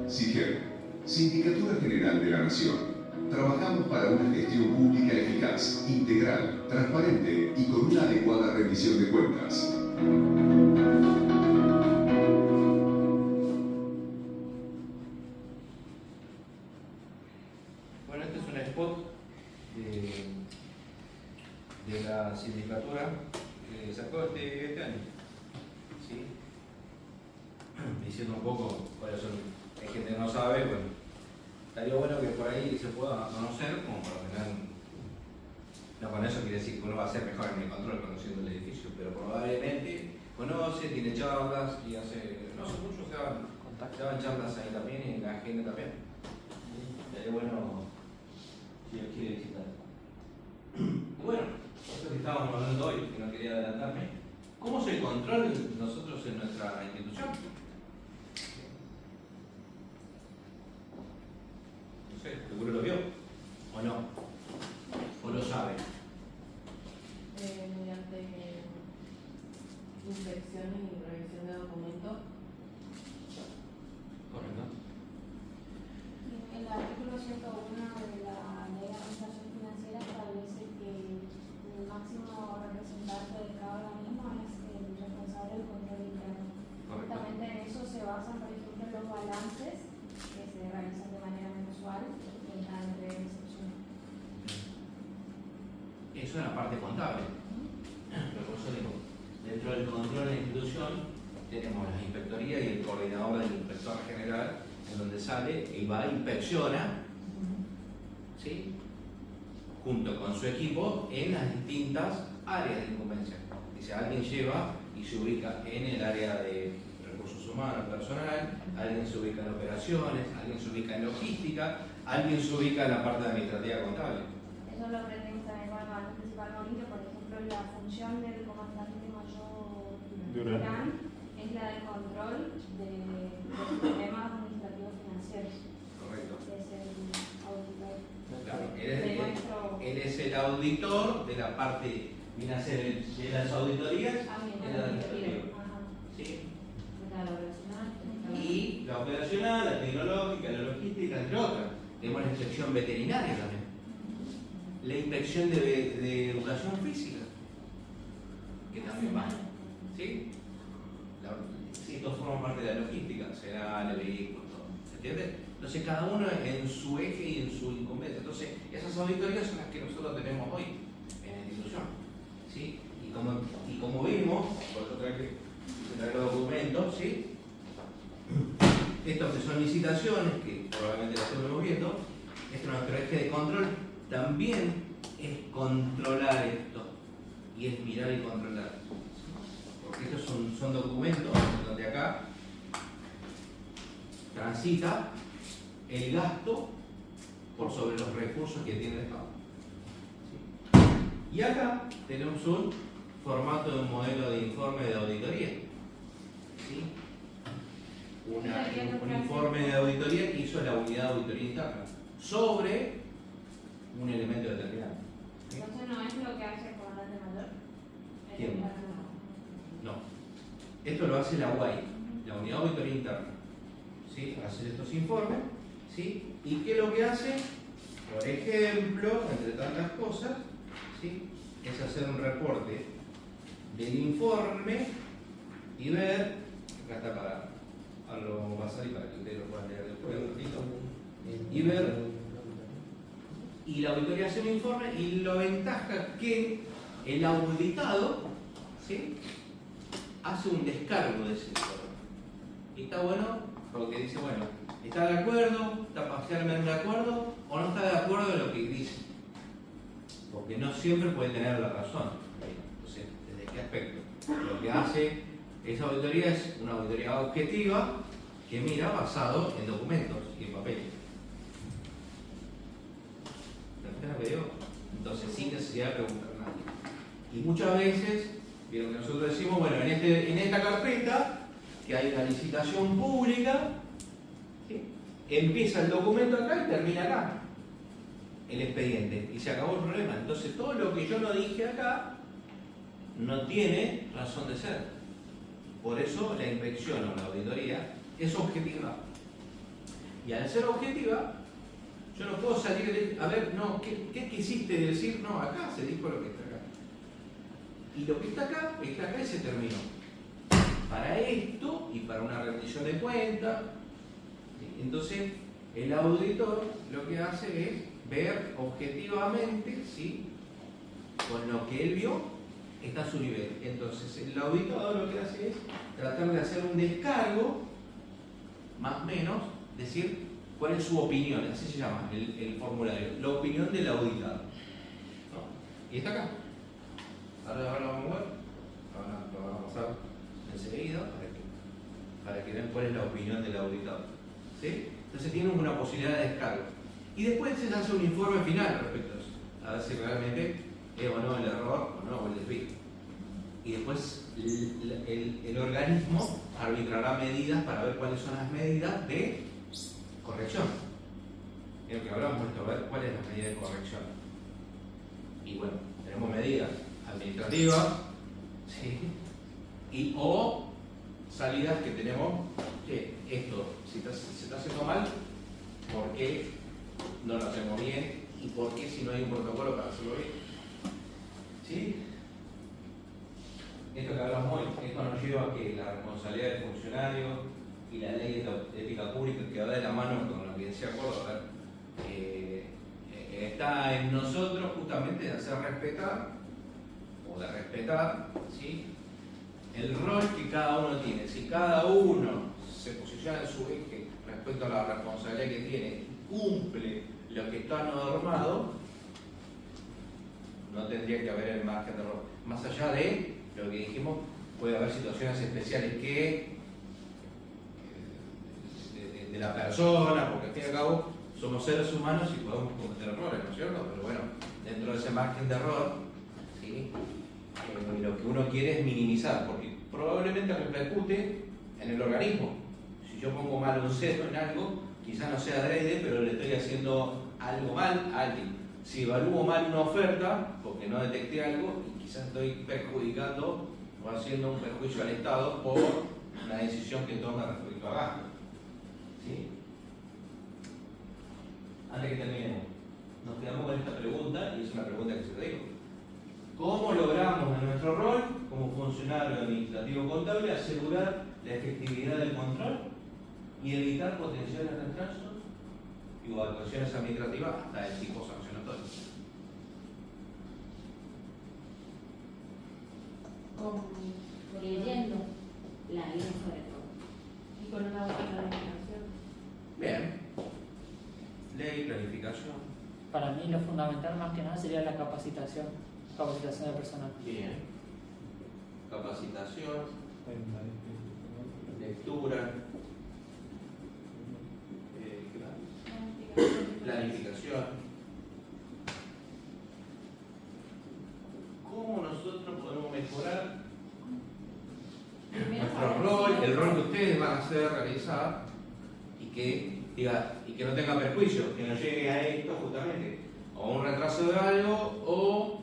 SIGEM, Sindicatura General de la Nación. Trabajamos para una gestión pública eficaz, integral, transparente y con una adecuada rendición de cuentas.
Bueno, este es un spot de la sindicatura que sacó este año, ¿sí? Diciendo un poco cuáles son. Hay gente que no sabe, bueno, estaría bueno que por ahí se pueda conocer, como para tener. No, con eso quiere decir que uno va a ser mejor en el control conociendo el edificio, pero probablemente conoce, tiene charlas y hace. No sé mucho, se daban charlas ahí también y en la agenda también. Estaría bueno si él quiere visitar. Y bueno, esto que estábamos hablando hoy, que no quería adelantarme, ¿cómo es el control nosotros en nuestra institución? No sé, ¿seguro lo vio? ¿O no? ¿O lo sabe?
Mediante inspección y revisión de documentos.
Correcto.
El artículo 101 de la Ley de Administración Financiera establece que el máximo representante de cada organismo es el responsable del control interno. Justamente en eso se basan, por ejemplo, los balances que se realizan de manera mensual en cada entrega de excepción.
Eso es la parte contable. Pero por eso digo, dentro del control de la institución tenemos la inspectoría y el coordinador del inspector general, en donde sale y va a inspecciona, ¿sí?, junto con su equipo en las distintas áreas de incumbencia. Dice, alguien lleva y se ubica en el área de recursos humanos, personal, alguien se ubica en operaciones, alguien se ubica en logística, alguien se ubica en la parte administrativa contable.
Eso lo aprendemos también con el comandante principal Morillo, por ejemplo, la función del comandante mayor Durán es la del control de los problemas administrativos financieros.
Correcto.
Es el auditor.
Claro, él es el auditor de la parte, viene a ser de las auditorías y la administrativa. ¿Sí? Y la operacional, la tecnológica, la logística, entre otras. Tenemos la inspección veterinaria también. La inspección de educación física, que también va. ¿Sí? Sí, todos forman parte de la logística, será el vehículo, todo. ¿Se entiende? Entonces, cada uno en su eje y en su incumbencia. Entonces, esas auditorías son las que nosotros tenemos hoy en la institución. ¿Sí? Y como vimos, por eso traje los documentos, ¿sí? Estos que son licitaciones, que probablemente las estuvimos viendo, esto es nuestro eje de control, también es controlar esto, y es mirar y controlar. Porque estos son documentos donde acá transita el gasto por sobre los recursos que tiene el Estado. ¿Sí? Y acá tenemos un formato de un modelo de informe de auditoría. ¿Sí? Un informe de auditoría que hizo la unidad de auditoría interna sobre un elemento determinado. ¿Sí?
Entonces no es lo que hace el comandante mayor.
¿Quién? No. Esto lo hace la UAI, la Unidad de Auditoría Interna. ¿Sí? Hace estos informes. ¿Sí? ¿Y qué es lo que hace? Por ejemplo, entre tantas cosas, ¿sí? Es hacer un reporte del informe y ver, acá está para lo pasar y para que ustedes lo puedan leer después un ratito, y ver, y la auditoría hace un informe y lo ventaja que el auditado, ¿sí? Hace un descargo de ese informe. Y está bueno porque dice, bueno, ¿está de acuerdo? ¿Está parcialmente de acuerdo? ¿O no está de acuerdo en lo que dice? Porque no siempre puede tener la razón. Entonces, ¿desde qué aspecto? Lo que hace esa auditoría es una auditoría objetiva que mira basado en documentos y en papeles. ¿Entendés lo que digo? Entonces, sin necesidad de preguntar a nadie. Y muchas veces, vieron que nosotros decimos, bueno, en esta carpeta, que hay una licitación pública, ¿sí? Empieza el documento acá y termina acá el expediente y se acabó el problema. Entonces todo lo que yo no dije acá no tiene razón de ser. Por eso la inspección o la auditoría es objetiva. Y al ser objetiva, yo no puedo salir y decir, a ver, no, ¿qué quisiste decir? No, acá se dijo lo que está acá. Y lo que está acá y se terminó. Para esto y para una rendición de cuentas. Entonces, el auditor lo que hace es ver objetivamente si con lo que él vio está a su nivel. Entonces, el auditador lo que hace es tratar de hacer un descargo, más o menos, decir cuál es su opinión, así se llama el formulario, la opinión del auditado. ¿No? Y está acá. Ahora lo vamos a ver, ahora lo vamos a pasar enseguida para que vean cuál es la opinión del auditado. ¿Sí? Entonces tienen una posibilidad de descargo. Y después se hace un informe final respecto a eso, a ver si realmente es o no el error o no, o el desvío. Y después el organismo arbitrará medidas para ver cuáles son las medidas de corrección. En lo que hablamos de esto, ver cuál es la medida de corrección. Y bueno, tenemos medidas administrativas, ¿sí? Y o salidas que tenemos, que esto, si se está haciendo mal, ¿por qué no lo hacemos bien? ¿Y por qué si no hay un protocolo para hacerlo bien? ¿Sí? Esto que hablamos hoy, esto nos lleva a que la responsabilidad del funcionario y la ley de ética pública, que va de la mano con lo que decía Córdoba, está en nosotros justamente de hacer respetar, o de respetar, ¿sí? El rol que cada uno tiene. Si cada uno se posiciona en su eje respecto a la responsabilidad que tiene, cumple lo que está normado, no tendría que haber el margen de error. Más allá de lo que dijimos, puede haber situaciones especiales que de la persona, porque al fin y al cabo somos seres humanos y podemos cometer errores, ¿no es cierto? Pero bueno, dentro de ese margen de error, ¿sí? Lo que uno quiere es minimizar, porque probablemente repercute en el organismo. Si yo pongo mal un cero en algo, quizás no sea adrede, pero le estoy haciendo algo mal a alguien. Si evalúo mal una oferta, porque no detecté algo, y quizás estoy perjudicando o haciendo un perjuicio al Estado por una decisión que toma respecto a gasto. ¿Sí? Antes que terminemos, nos quedamos con esta pregunta, y es una pregunta que se te dijo. ¿Cómo logramos en nuestro rol, como funcionario administrativo contable, asegurar la efectividad del control y evitar potenciales retrasos y actuaciones administrativas hasta el tipo sancionatorio?
Leyendo la ley sobre todo y con una buena planificación.
Bien. Ley, planificación.
Para mí lo fundamental más que nada sería la capacitación del personal.
Bien. Capacitación, lectura, planificación. ¿Cómo nosotros podemos mejorar nuestro rol, el rol que ustedes van a hacer realizar y que no tenga perjuicio, que no llegue a esto justamente, o un retraso de algo, o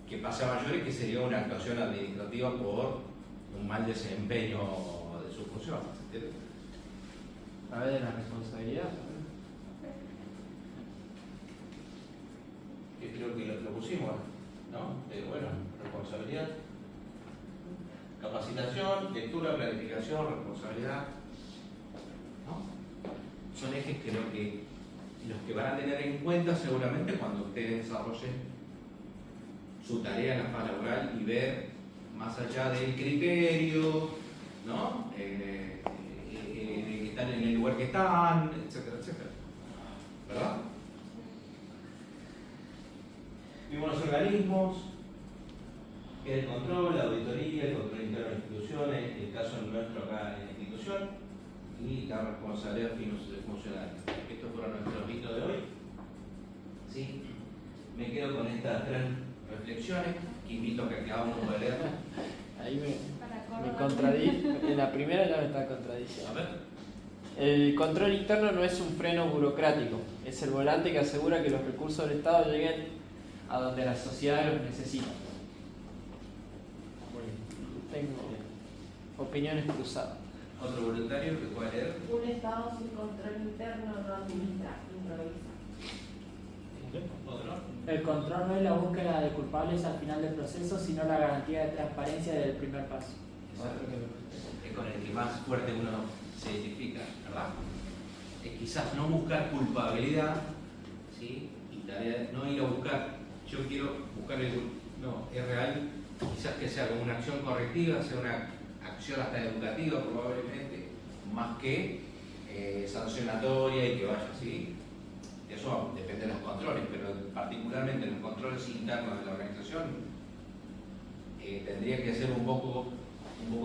que pase a mayores, que sería una actuación administrativa por un mal desempeño de su función. ¿Entiendes?
A ver, de la responsabilidad.
Que creo que lo pusimos, ¿no? Bueno, responsabilidad, capacitación, lectura, planificación, responsabilidad, ¿no? Son ejes que los que van a tener en cuenta seguramente cuando ustedes desarrollen su tarea en la fase laboral y ver más allá del criterio, ¿no? Que están en el lugar que están, etcétera, etcétera. ¿Verdad? Vimos los organismos, que es el control, la auditoría, el control interno de instituciones, el caso nuestro acá en la institución, y la responsabilidad funcional. Estos fueron nuestros hitos de hoy. ¿Sí? Me quedo con estas 3 reflexiones que invito a que cada uno pueda leer.
Ahí me contradice. En la primera ya me está contradiciendo.
A ver.
El control interno no es un freno burocrático, es el volante que asegura que los recursos del Estado lleguen a donde la sociedad los necesita. Tengo opiniones cruzadas.
Otro voluntario que pueda leer.
Un Estado sin control interno no administra, improvisa.
Otro.
El control no es la búsqueda de culpables al final del proceso, sino la garantía de transparencia del primer paso.
Es con el que más fuerte uno se identifica, ¿verdad? Es quizás no buscar culpabilidad, ¿sí? Y tarea, no ir a buscar, yo quiero buscar el no, es real, quizás que sea como una acción correctiva, sea una acción hasta educativa probablemente, más que sancionatoria y que vaya así. Eso depende de los controles, pero particularmente en los controles internos de la organización tendría que ser un poco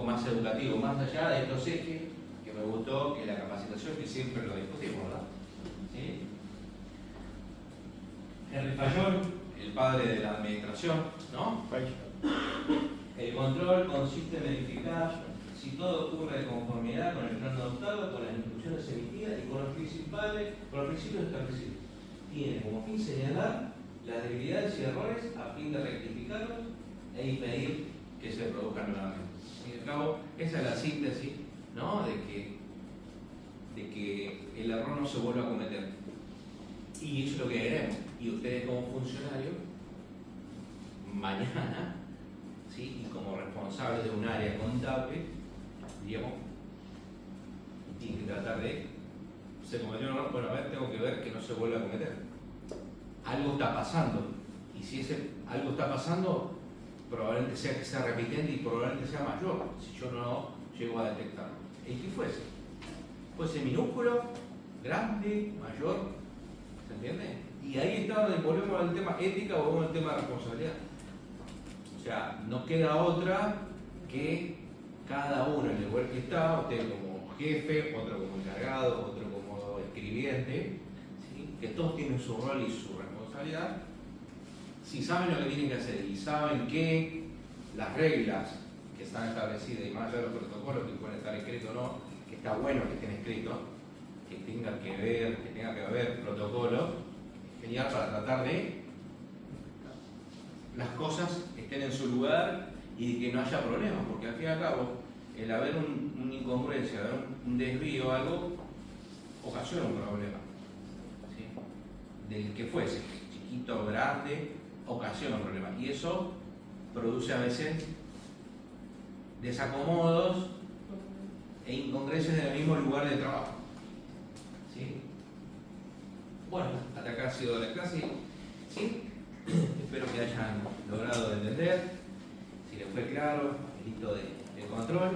más educativo, más allá de estos ejes que me gustó, que la capacitación, que siempre lo discutimos, ¿verdad? ¿Sí? Henry Fayol, el padre de la administración, ¿no? El control consiste en verificar si todo ocurre de conformidad con el plan adoptado, con las instrucciones emitidas y con los principios establecidos. Tiene como fin señalar las debilidades y errores a fin de rectificarlos e impedir que se produzcan nuevamente. Y al cabo, esa es la síntesis, ¿no? de que el error no se vuelva a cometer. Y eso es lo que queremos. Y ustedes como funcionarios, mañana, ¿sí? Y como responsables de un área contable, digamos, tienen que tratar de, se cometió un error, bueno, a ver, tengo que ver que no se vuelva a cometer. Algo está pasando. Y si ese algo está pasando, probablemente sea que sea repitente y probablemente sea mayor, si yo no llego a detectarlo. El que fuese minúsculo, grande, mayor, ¿se entiende? Y ahí está donde volvemos al tema ética o volvemos al tema de responsabilidad. O sea, no queda otra que cada uno en el lugar que está, usted como jefe, otro como encargado, otro como escribiente, ¿sí? Que todos tienen su rol y su responsabilidad. Si saben lo que tienen que hacer y saben que las reglas que están establecidas y más allá de los protocolos que pueden estar escritos o no, que está bueno que estén escritos, que tenga que haber protocolo, genial para tratar de las cosas estén en su lugar y que no haya problemas, porque al fin y al cabo el haber una incongruencia, haber un desvío o algo, ocasiona un problema, ¿sí? Del que fuese, chiquito o grande, ocasiona un problema. Y eso produce a veces desacomodos e incongruencias en el mismo lugar de trabajo, ¿sí? Bueno, hasta acá ha sido la clase, ¿sí? Espero que hayan logrado entender, si les fue claro el hito de control,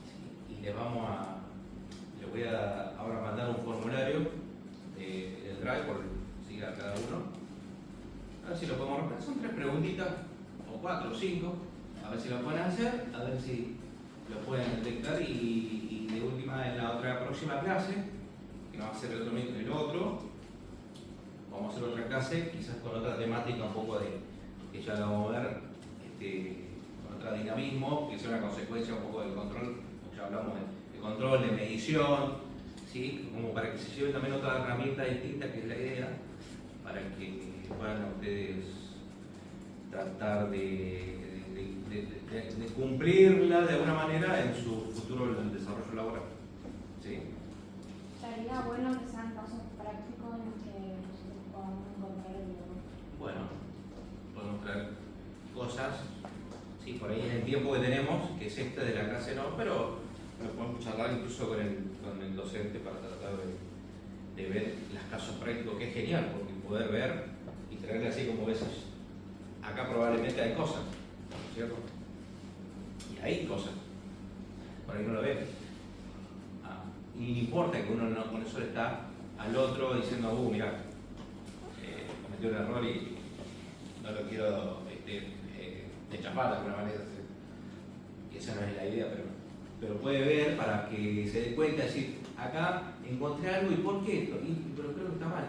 ¿sí? Y les voy a ahora mandar un formulario del Drive por seguir a cada uno. A ver si lo podemos responder. Son 3 preguntitas, o 4 o 5, a ver si lo pueden hacer, a ver si lo pueden detectar y de última en la próxima clase, que no va a ser el otro, vamos a hacer otra clase, quizás con otra temática un poco que ya la vamos a ver, con otro dinamismo, que sea una consecuencia un poco del control, ya hablamos de control, de medición, ¿sí? Como para que se lleven también otra herramienta distinta, que es la idea, para que puedan ustedes tratar de de cumplirla de alguna manera en su futuro desarrollo laboral. ¿Sí?
Sería bueno que sean casos prácticos en los que nosotros podamos encontrar el error.
Bueno, podemos traer cosas, sí, por ahí en el tiempo que tenemos, que es este de la clase no, pero podemos charlar incluso con el docente para tratar de ver los casos prácticos, que es genial, porque poder ver y traerle así como ves, acá probablemente hay cosas, ¿no es cierto? Y hay cosas, por ahí no lo ven. Y no importa que uno no, con eso le está al otro diciendo, mira, cometió un error y no lo quiero chapar de alguna manera. Y esa no es la idea, pero puede ver para que se dé cuenta, decir, acá encontré algo y ¿por qué esto? Pero creo que está mal.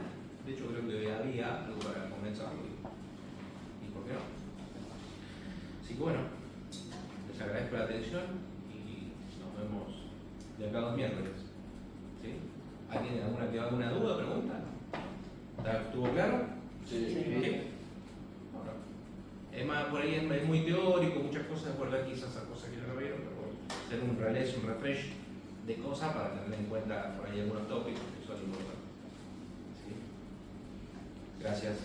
De hecho creo que había algo para comenzarlo y ¿por qué no? Así que bueno, les agradezco la atención y nos vemos de acá a 2 miércoles. ¿Sí? ¿Alguien alguna duda, pregunta? ¿Estuvo claro?
Sí.
Bueno, es más, por ahí es muy teórico, muchas cosas, volver quizás a cosas que ya lo vieron, pero bueno, hacer un release, un refresh de cosas para tener en cuenta por ahí algunos tópicos que son importantes. ¿Sí? Gracias.